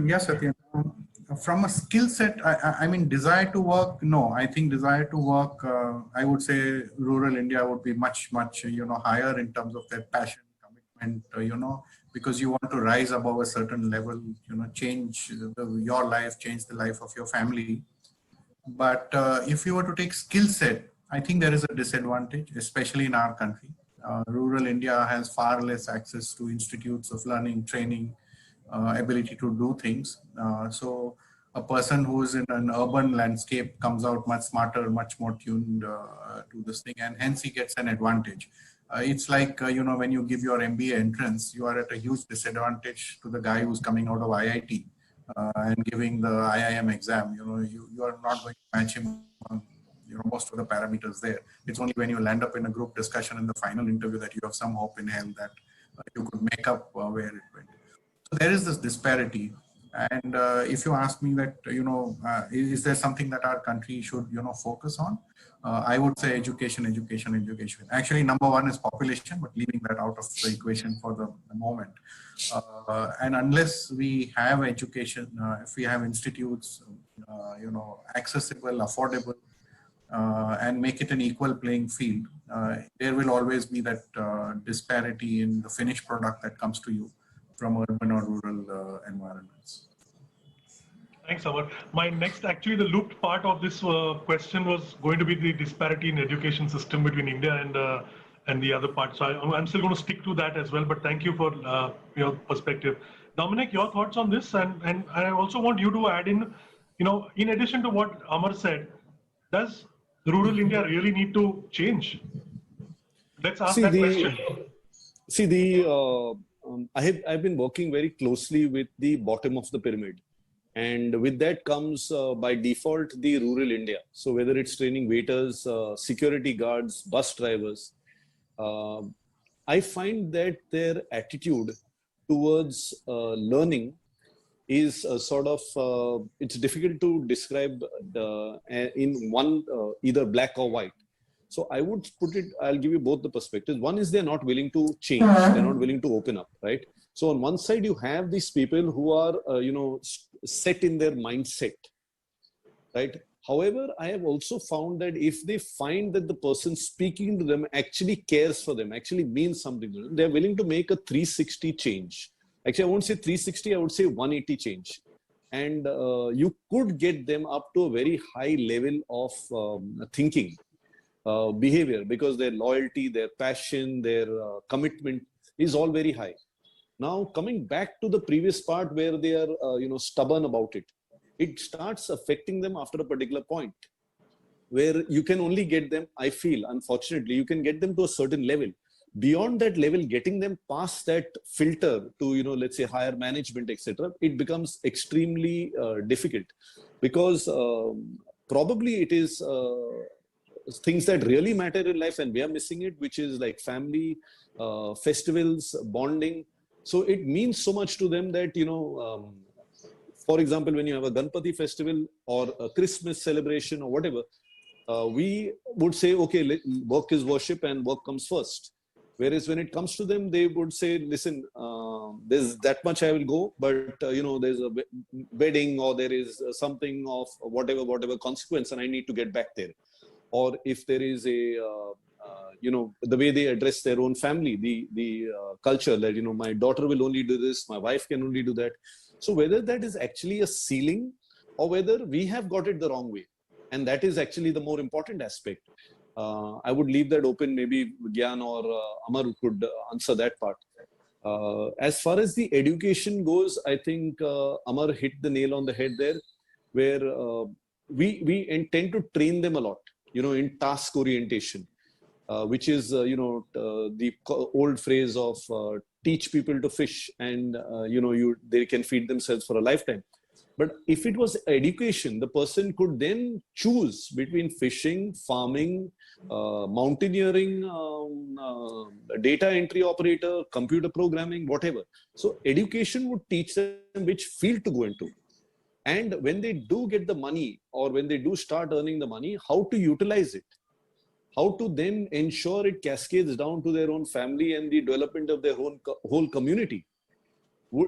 yes, Satyan. From a skill set, I mean, desire to work, no. I think desire to work, I would say rural India would be much, higher in terms of their passion, commitment, because you want to rise above a certain level, change your life, change the life of your family. But if you were to take skill set, I think there is a disadvantage, especially in our country. Rural India has far less access to institutes of learning, training, ability to do things. So a person who is in an urban landscape comes out much smarter, much more tuned to this thing, and hence he gets an advantage. It's like, when you give your MBA entrance, you are at a huge disadvantage to the guy who's coming out of IIT and giving the IIM exam. You are not going to match him on most of the parameters there. It's only when you land up in a group discussion in the final interview that you have some hope in hell that you could make up where it went. So there is this disparity. And if you ask me that, is there something that our country should, focus on? I would say education. Actually, number one is population, but leaving that out of the equation for the moment. And unless we have education, if we have institutes, accessible, affordable, and make it an equal playing field, there will always be that disparity in the finished product that comes to you from urban or rural environments. Thanks, Amar. My next, actually, the looped part of this question was going to be the disparity in education system between India and the other parts. So I'm still going to stick to that as well. But thank you for your perspective. Dominic, your thoughts on this, and I also want you to add in, in addition to what Amar said, does rural India really need to change? Let's ask that question. I've been working very closely with the bottom of the pyramid. And with that comes by default the rural India. So whether it's training waiters, security guards, bus drivers, I find that their attitude towards learning is it's difficult to describe in one either black or white. So I would I'll give you both the perspectives. One is they're not willing to change. They're not willing to open up, right? So on one side, you have these people who are, set in their mindset, right? However, I have also found that if they find that the person speaking to them actually cares for them, actually means something to them, they're willing to make a 360 change. Actually, I won't say 360, I would say 180 change. And you could get them up to a very high level of thinking, behavior, because their loyalty, their passion, their commitment is all very high. Now, coming back to the previous part where they are, stubborn about it, it starts affecting them after a particular point where you can only get them, I feel, unfortunately, you can get them to a certain level. Beyond that level, getting them past that filter to, let's say higher management, etc., it becomes extremely difficult because probably it is things that really matter in life and we are missing it, which is like family, festivals, bonding. So it means so much to them that, for example, when you have a Ganpati festival or a Christmas celebration or whatever, we would say, okay, work is worship and work comes first. Whereas when it comes to them, they would say, listen, there's that much I will go, but, there's a wedding or there is something of whatever consequence and I need to get back there. Or if there is a, the way they address their own family, the culture that, my daughter will only do this, my wife can only do that. So whether that is actually a ceiling or whether we have got it the wrong way. And that is actually the more important aspect. I would leave that open. Maybe Gyan or Amar could answer that part. As far as the education goes, I think Amar hit the nail on the head there, where we intend to train them a lot, in task orientation. Which is, the old phrase of teach people to fish and, they can feed themselves for a lifetime. But if it was education, the person could then choose between fishing, farming, mountaineering, data entry operator, computer programming, whatever. So education would teach them which field to go into. And when they do get the money, or when they do start earning the money, how to utilize it. How to then ensure it cascades down to their own family and the development of their whole community.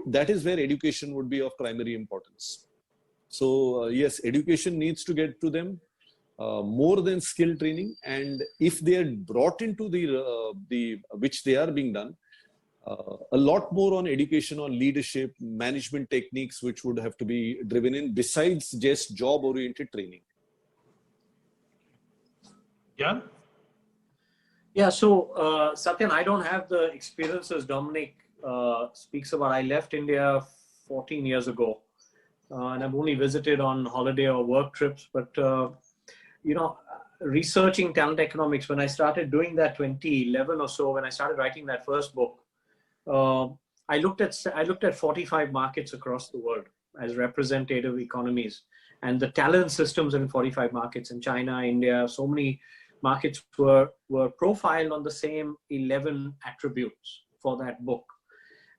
That is where education would be of primary importance. So yes, education needs to get to them more than skill training. And if they are brought into the which they are being done, a lot more on education, on leadership, management techniques, which would have to be driven in besides just job-oriented training. Yeah. Yeah, so Satyan, I don't have the experiences Dominic speaks about. I left India 14 years ago, and I've only visited on holiday or work trips. But you know, researching talent economics, when I started doing that 2011 or so, when I started writing that first book, I looked at 45 markets across the world as representative economies, and the talent systems in 45 markets in China, India, so many markets were profiled on the same 11 attributes for that book.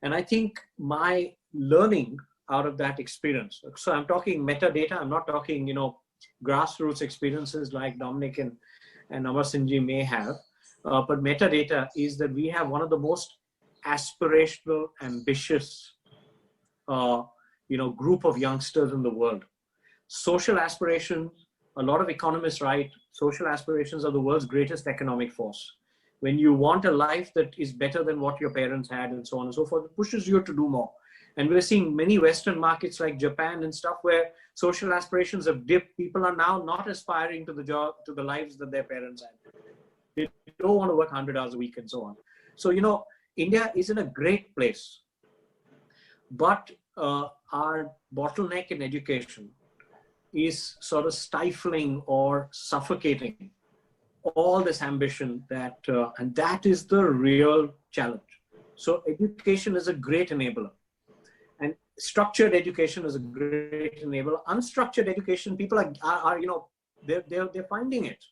And I think my learning out of that experience, so I'm talking metadata, I'm not talking, you know, grassroots experiences like Dominic and Amar Singhji may have, but metadata is that we have one of the most aspirational, ambitious, you know, group of youngsters in the world. Social aspiration, a lot of economists write, social aspirations are the world's greatest economic force. When you want a life that is better than what your parents had and so on and so forth, it pushes you to do more. And we're seeing many Western markets like Japan and stuff where social aspirations have dipped. People are now not aspiring to the job, to the lives that their parents had. They don't want to work 100 hours a week and so on. So, you know, India is in a great place, but our bottleneck in education is sort of stifling or suffocating all this ambition that, and that is the real challenge. So education is a great enabler, and structured education is a great enabler. Unstructured education, people are you know, they're finding it.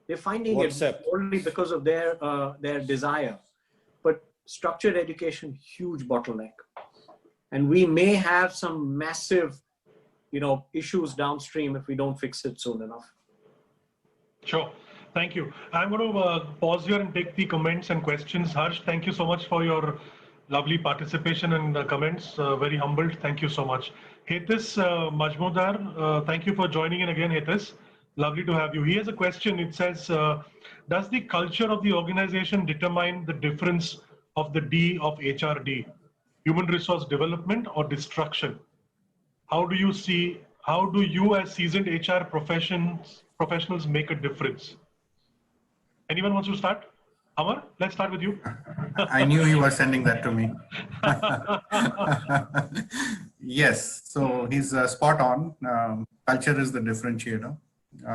They're finding WhatsApp. it only because of their desire. But structured education, huge bottleneck. And we may have some massive, you know, issues downstream if we don't fix it soon enough. Sure. Thank you. I'm going to pause here and take the comments and questions. Harsh, thank you so much for your lovely participation and comments. Very humbled. Thank you so much. Hetis Majmudar, thank you for joining in again, Hetis. Lovely to have you. He has a question. It says, does the culture of the organization determine the difference of the D of HRD, human resource development or destruction? How do you as seasoned HR professionals make a difference? Anyone wants to start? Amar, let's start with you. I knew you were sending that to me. Yes, so he's spot on. Culture is the differentiator.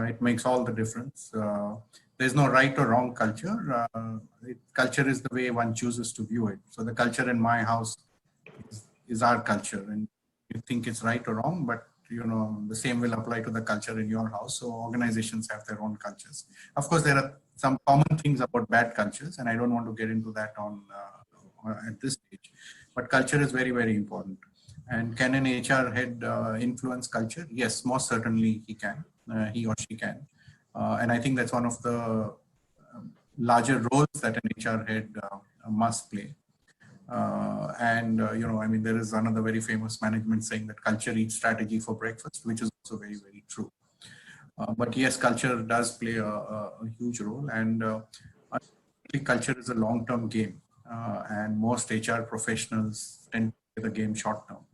It makes all the difference. There's no right or wrong culture. Culture is the way one chooses to view it. So the culture in my house is our culture, and you think it's right or wrong, but you know, the same will apply to the culture in your house. So organizations have their own cultures. Of course, there are some common things about bad cultures, and I don't want to get into that at this stage. But culture is very, very important. And can an HR head influence culture? Yes, most certainly he can. He or she can. And I think that's one of the larger roles that an HR head must play. You know, I mean, there is another very famous management saying that culture eats strategy for breakfast, which is also very, very true. But yes, culture does play a huge role, and culture is a long-term game, and most HR professionals tend to play the game short-term,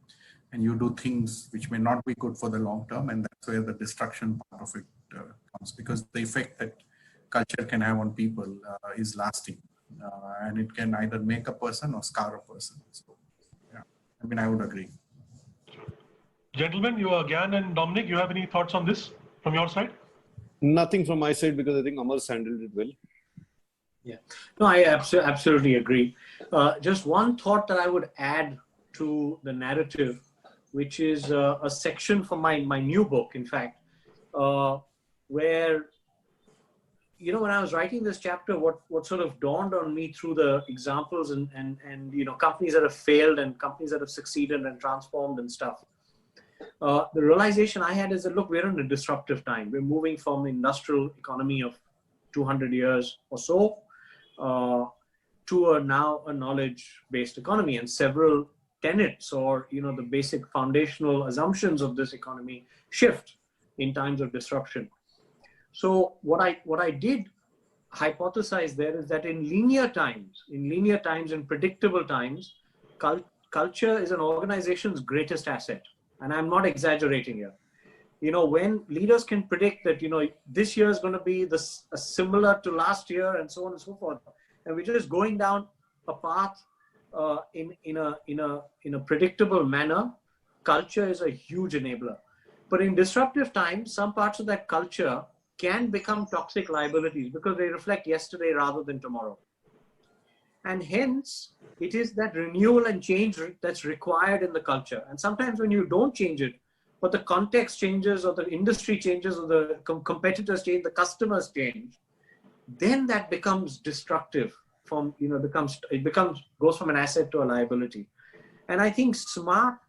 and you do things which may not be good for the long term, and that's where the destruction part of it comes, because the effect that culture can have on people is lasting. And it can either make a person or scar a person. So, yeah, I mean, I would agree. Gentlemen, Gyan and Dominic, you have any thoughts on this from your side? Nothing from my side, because I think Amar's handled it well. Yeah, no, I absolutely agree. Just one thought that I would add to the narrative which is a section from my new book, in fact, where, you know, when I was writing this chapter, what sort of dawned on me through the examples and you know, companies that have failed and companies that have succeeded and transformed and stuff. The realization I had is that, look, we're in a disruptive time. We're moving from industrial economy of 200 years or so to now a knowledge-based economy, and several tenets, or, you know, the basic foundational assumptions of this economy shift in times of disruption. So what I did hypothesize there is that in linear times, in predictable times, culture is an organization's greatest asset. And I'm not exaggerating here. You know, when leaders can predict that, you know, this year is going to be similar to last year and so on and so forth, and we're just going down a path in a predictable manner, culture is a huge enabler. But in disruptive times, some parts of that culture can become toxic liabilities because they reflect yesterday rather than tomorrow. And hence, it is that renewal and change that's required in the culture. And sometimes when you don't change it, but the context changes, or the industry changes, or the competitors change, the customers change, then that becomes destructive. From, you know, goes from an asset to a liability. And I think smart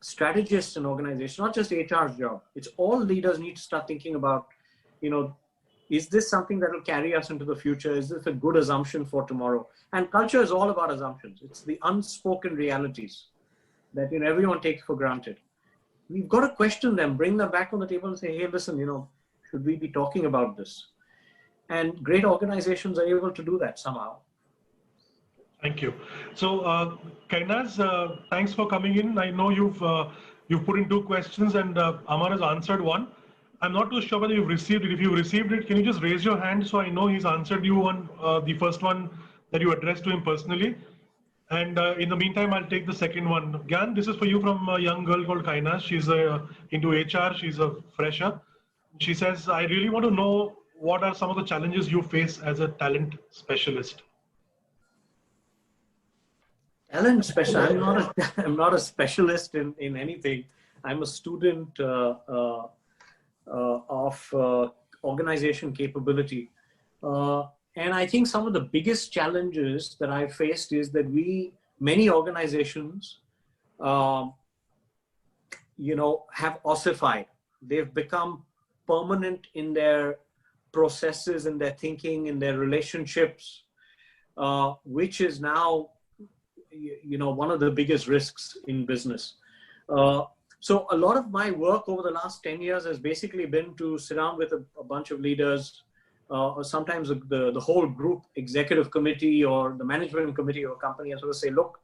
strategists in organizations, not just HR's job, it's all leaders need to start thinking about, you know, is this something that will carry us into the future? Is this a good assumption for tomorrow? And culture is all about assumptions. It's the unspoken realities that, you know, everyone takes for granted. We've got to question them, bring them back on the table and say, hey, listen, you know, should we be talking about this? And great organizations are able to do that somehow. Thank you. So, Kainaz, thanks for coming in. I know you've put in 2 questions, and Amar has answered one. I'm not too sure whether you've received it. If you've received it, can you just raise your hand so I know he's answered you on the first one that you addressed to him personally? And in the meantime, I'll take the second one. Gyan, this is for you from a young girl called Kainaz. She's into HR. She's a fresher. She says, I really want to know what are some of the challenges you face as a talent specialist? Talent specialist. I'm not a specialist in anything. I'm a student of organization capability. And I think some of the biggest challenges that I've faced is that many organizations, you know, have ossified. They've become permanent in their processes, in their thinking, in their relationships, which is now, you know, one of the biggest risks in business. So a lot of my work over the last 10 years has basically been to sit down with a bunch of leaders, or sometimes the whole group executive committee or the management committee of a company, and sort of say, look,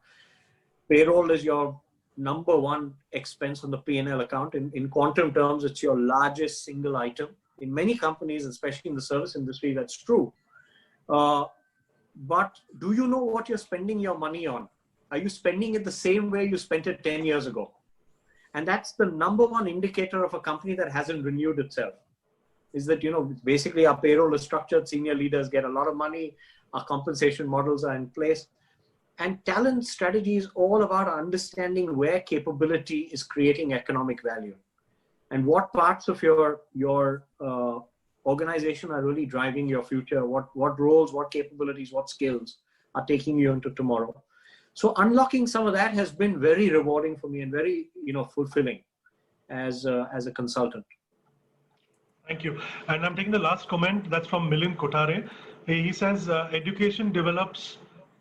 payroll is your number one expense on the P&L account. In quantum terms, it's your largest single item. In many companies, especially in the service industry, that's true. But do you know what you're spending your money on? Are you spending it the same way you spent it 10 years ago? And that's the number one indicator of a company that hasn't renewed itself. Is that, you know, basically our payroll is structured, senior leaders get a lot of money, our compensation models are in place. And talent strategy is all about understanding where capability is creating economic value and what parts of your organization are really driving your future, what roles, what capabilities, what skills are taking you into tomorrow. So unlocking some of that has been very rewarding for me and very, you know, fulfilling as a consultant. Thank you. And I'm taking the last comment. That's from Milind Kotare. He says, education develops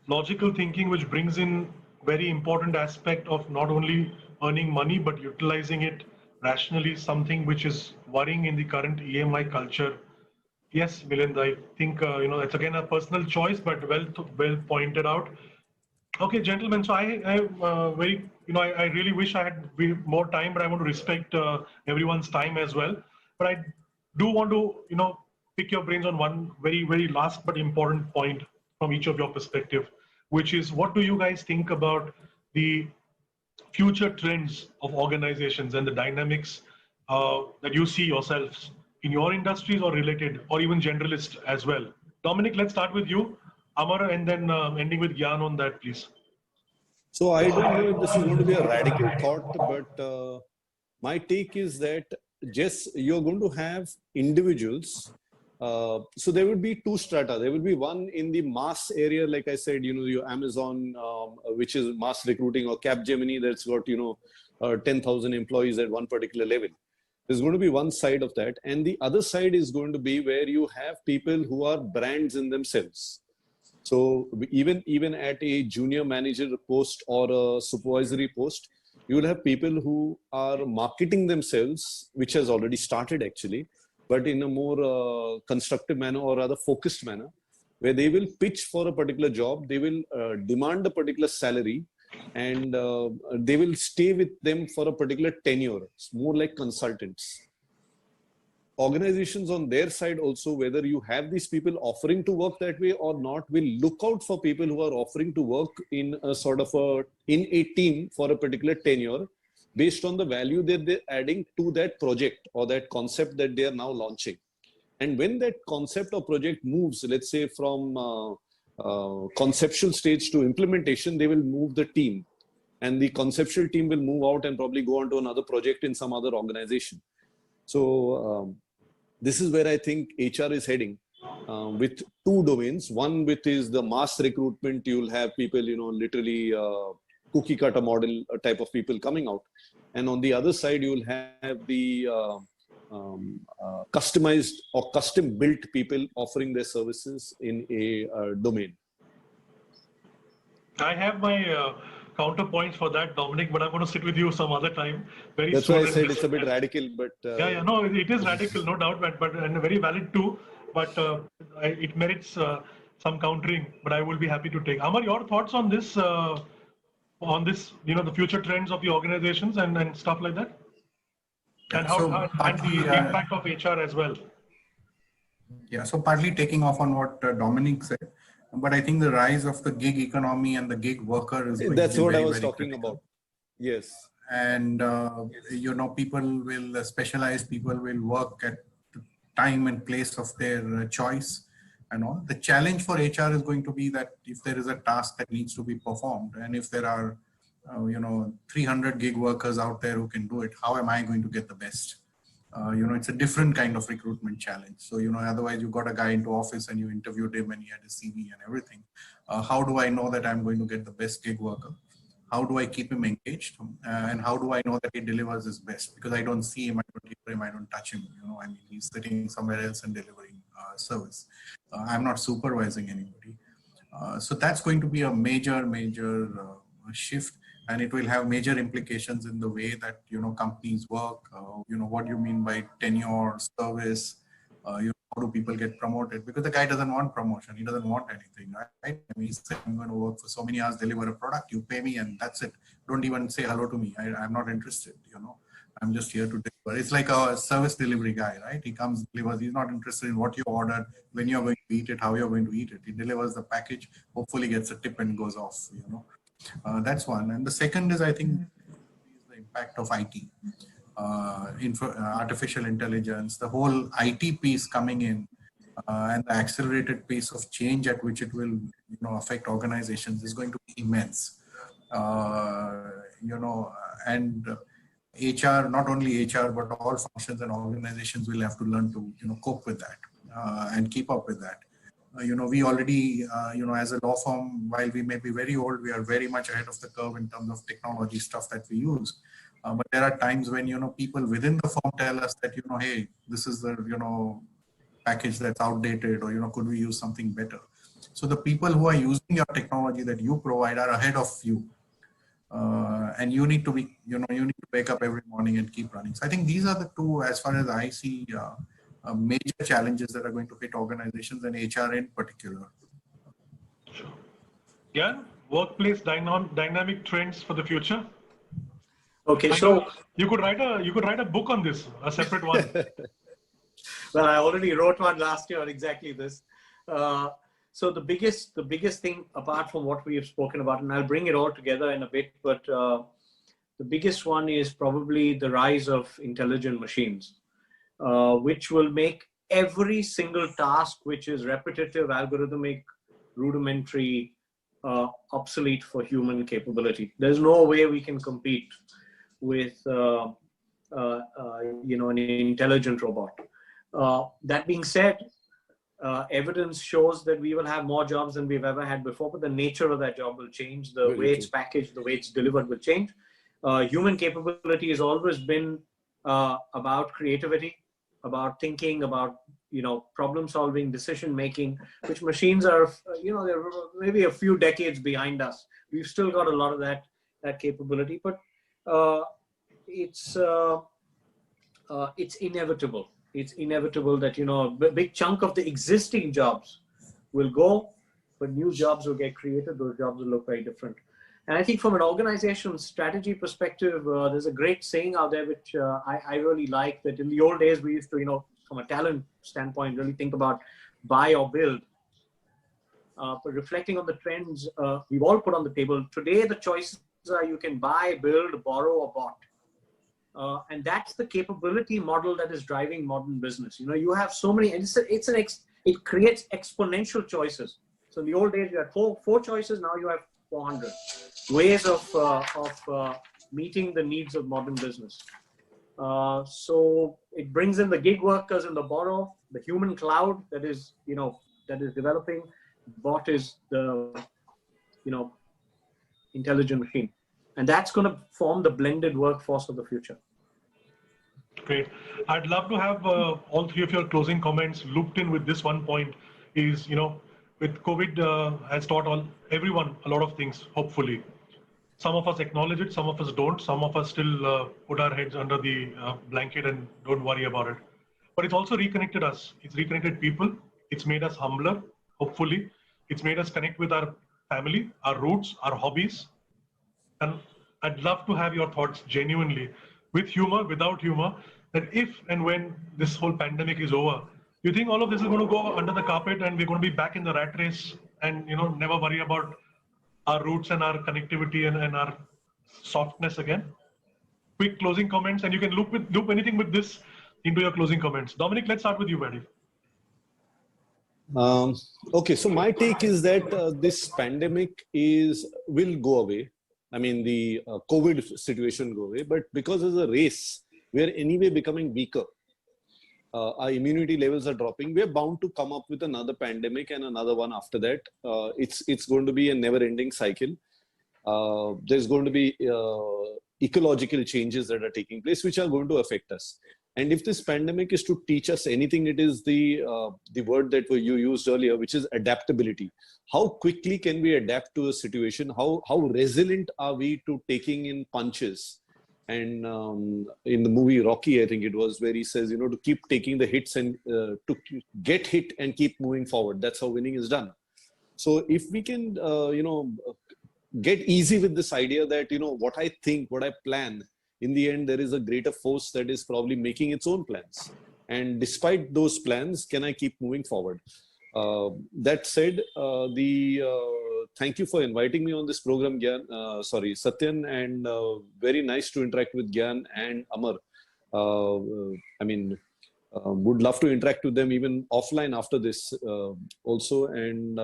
logical thinking, which brings in very important aspect of not only earning money, but utilizing it rationally, something which is worrying in the current EMI culture. Yes, Milind, I think, you know, it's again a personal choice, but well pointed out. Okay, gentlemen, so I really wish I had more time, but I want to respect everyone's time as well. But I do want to, you know, pick your brains on one very, very last but important point from each of your perspective, which is what do you guys think about the future trends of organizations and the dynamics that you see yourselves in your industries or related or even generalist as well? Dominic, let's start with you. Amar, and then ending with Gyan on that, please. So I don't know if this is going to be a radical thought, but my take is that just you're going to have individuals. So there would be two strata. There will be one in the mass area, like I said, your Amazon, which is mass recruiting, or Capgemini that's got, 10,000 employees at one particular level. There's going to be one side of that. And the other side is going to be where you have people who are brands in themselves. So even at a junior manager post or a supervisory post, you will have people who are marketing themselves, which has already started actually, but in a more constructive manner or rather focused manner, where they will pitch for a particular job, they will demand a particular salary, and they will stay with them for a particular tenure. It's more like consultants. Organizations on their side also, whether you have these people offering to work that way or not, will look out for people who are offering to work in a sort of in a team for a particular tenure based on the value that they're adding to that project or that concept that they are now launching. And when that concept or project moves, let's say from conceptual stage to implementation, they will move the team, and the conceptual team will move out and probably go on to another project in some other organization. So this is where I think HR is heading with two domains. One with is the mass recruitment. You'll have people, literally cookie cutter model type of people coming out. And on the other side, you'll have the customized or custom built people offering their services in a domain. I have my counterpoints for that, Dominic, but I'm going to sit with you some other time. That's why I said it's a bit radical, but no, it is radical, no doubt, but and very valid too. But it merits some countering. But I will be happy to take. Amar, your thoughts on this? The future trends of the organizations and stuff like that, and how and the impact of HR as well. Yeah, so partly taking off on what Dominic said. But I think the rise of the gig economy and the gig worker is that's what very, I was talking about. Yes. And, people will specialize, people will work at the time and place of their choice and all. The challenge for HR is going to be that if there is a task that needs to be performed, and if there are, 300 gig workers out there who can do it, how am I going to get the best? It's a different kind of recruitment challenge. So, otherwise you got a guy into office and you interviewed him and he had a CV and everything. How do I know that I'm going to get the best gig worker? How do I keep him engaged? And how do I know that he delivers his best? Because I don't see him, I don't hear him, I don't touch him. He's sitting somewhere else and delivering service. I'm not supervising anybody. So that's going to be a major shift. And it will have major implications in the way that, companies work, what you mean by tenure, service, how do people get promoted? Because the guy doesn't want promotion. He doesn't want anything, right? He's saying, I'm going to work for so many hours, deliver a product, you pay me and that's it. Don't even say hello to me. I'm not interested, I'm just here to deliver. It's like a service delivery guy, right? He comes, delivers. He's not interested in what you ordered, when you're going to eat it, how you're going to eat it. He delivers the package, hopefully gets a tip and goes off, That's one. And the second is, I think, is the impact of IT, artificial intelligence, the whole IT piece coming in, and the accelerated pace of change at which it will, affect organizations is going to be immense. And HR, not only HR, but all functions and organizations will have to learn to, cope with that and keep up with that. We already, as a law firm, while we may be very old, we are very much ahead of the curve in terms of technology stuff that we use. But there are times when, people within the firm tell us that, hey, this is the, package that's outdated, or, could we use something better? So the people who are using your technology that you provide are ahead of you. And you need to be, you need to wake up every morning and keep running. So I think these are the two, as far as I see, major challenges that are going to hit organizations and HR in particular. Sure. Yeah, workplace dynamic trends for the future. Okay, so you could write a book on this, a separate one. Well, I already wrote one last year on exactly this. So the biggest thing, apart from what we have spoken about, and I'll bring it all together in a bit, but the biggest one is probably the rise of intelligent machines. Which will make every single task which is repetitive, algorithmic, rudimentary, obsolete for human capability. There's no way we can compete with an intelligent robot. That being said, evidence shows that we will have more jobs than we've ever had before, but the nature of that job will change. The way it's packaged, the way it's delivered will change. Human capability has always been about creativity, about thinking, about problem solving, decision making, which machines are they're maybe a few decades behind us. We've still got a lot of that capability, but it's inevitable. It's inevitable that a big chunk of the existing jobs will go, but new jobs will get created. Those jobs will look very different. And I think from an organization strategy perspective, there's a great saying out there which I really like, that in the old days we used to, from a talent standpoint, really think about buy or build. But reflecting on the trends we've all put on the table, today the choices are you can buy, build, borrow, or bought. And that's the capability model that is driving modern business. You have so many, and it creates exponential choices. So in the old days you had four choices, now you have 400 ways of meeting the needs of modern business. So it brings in the gig workers and the borrow, the human cloud that is developing. Bot is the, intelligent machine. And that's going to form the blended workforce of the future. Great. I'd love to have all three of your closing comments looped in with this one point is, with COVID has taught everyone a lot of things, hopefully. Some of us acknowledge it, some of us don't, some of us still put our heads under the blanket and don't worry about it. But it's also reconnected us. It's reconnected people. It's made us humbler, hopefully. It's made us connect with our family, our roots, our hobbies. And I'd love to have your thoughts genuinely, with humor, without humor, that if and when this whole pandemic is over, you think all of this is going to go under the carpet and we're going to be back in the rat race and, never worry about our roots and our connectivity and our softness again? Quick closing comments, and you can loop anything with this into your closing comments. Dominic, let's start with you, buddy. Okay, so my take is that this pandemic will go away. I mean, the COVID situation go away, but because as a race, we are anyway becoming weaker. Our immunity levels are dropping. We are bound to come up with another pandemic and another one after that. It's going to be a never-ending cycle. There's going to be ecological changes that are taking place, which are going to affect us. And if this pandemic is to teach us anything, it is the word that you used earlier, which is adaptability. How quickly can we adapt to a situation? How resilient are we to taking in punches? And in the movie Rocky, I think it was, where he says, to keep taking the hits and to get hit and keep moving forward. That's how winning is done. So if we can, get easy with this idea that, what I think, what I plan, in the end, there is a greater force that is probably making its own plans. And despite those plans, can I keep moving forward? That said, thank you for inviting me on this program, Satyan, and very nice to interact with Gyan and Amar. Would love to interact with them even offline after this also. And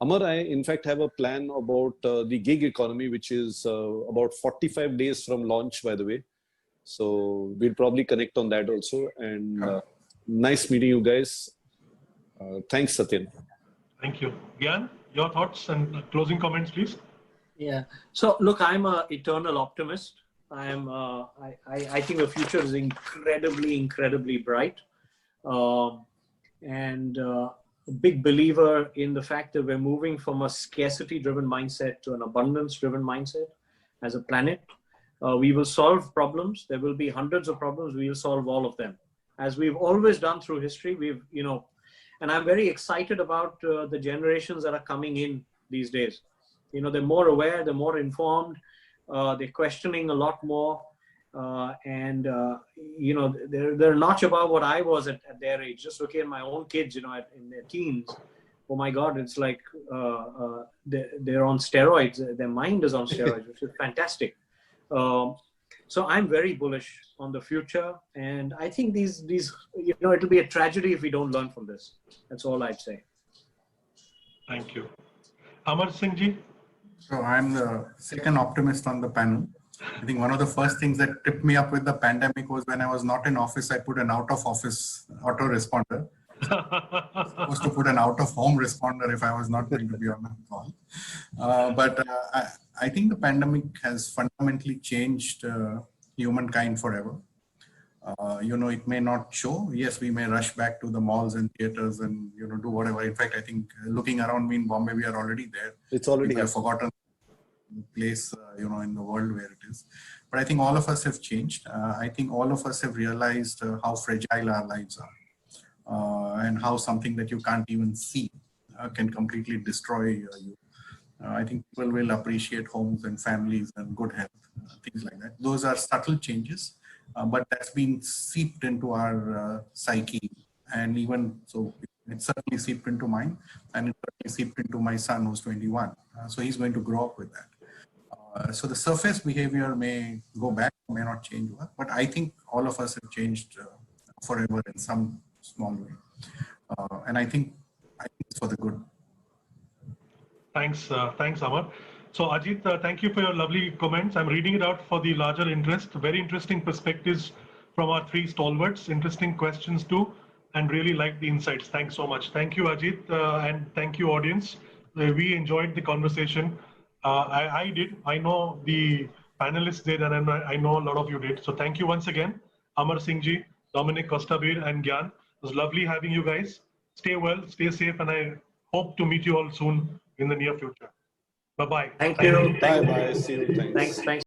Amar, I in fact have a plan about the gig economy, which is about 45 days from launch, by the way. So we'll probably connect on that also. And nice meeting you guys. Thanks, Satyan. Thank you. Gyan, your thoughts and closing comments, please. Yeah. So look, I'm an eternal optimist. I think the future is incredibly bright. And a big believer in the fact that we're moving from a scarcity-driven mindset to an abundance-driven mindset as a planet. We will solve problems. There will be hundreds of problems. We will solve all of them, as we've always done through history. And I'm very excited about the generations that are coming in these days. They're more aware, they're more informed, they're questioning a lot more. They're a notch above what I was at their age. Just looking at my own kids, in their teens. Oh my God, it's like they're on steroids. Their mind is on steroids, which is fantastic. So I'm very bullish on the future, and I think these it'll be a tragedy if we don't learn from this. That's all I'd say. Thank you. Amar Singh ji. So I'm the second optimist on the panel. I think one of the first things that tripped me up with the pandemic was when I was not in office, I put an out of office autoresponder. Supposed to put an out of home responder if I was not going to be on a call. I think the pandemic has fundamentally changed humankind forever. It may not show. Yes, we may rush back to the malls and theaters and, do whatever. In fact, I think looking around me in Bombay, we are already there. It's already People have forgotten the place, in the world where it is. But I think all of us have changed. I think all of us have realized how fragile our lives are and how something that you can't even see can completely destroy you. I think people will appreciate homes and families and good health, things like that. Those are subtle changes. But that's been seeped into our psyche, and even so, it certainly seeped into mine, and it certainly seeped into my son who's 21. So he's going to grow up with that. So the surface behavior may go back, may not change, but I think all of us have changed forever in some small way, and I think it's for the good. Thanks, Amar. So Ajit, thank you for your lovely comments. I'm reading it out for the larger interest. Very interesting perspectives from our three stalwarts. Interesting questions too, and really like the insights. Thanks so much. Thank you, Ajit, and thank you, audience. We enjoyed the conversation. I did. I know the panelists did, and I know a lot of you did. So thank you once again, Amar Singh ji, Dominic Kostabir, and Gyan. It was lovely having you guys. Stay well, stay safe, and I hope to meet you all soon in the near future. Bye-bye. Thank you. Bye-bye. See you. Thanks. Thanks.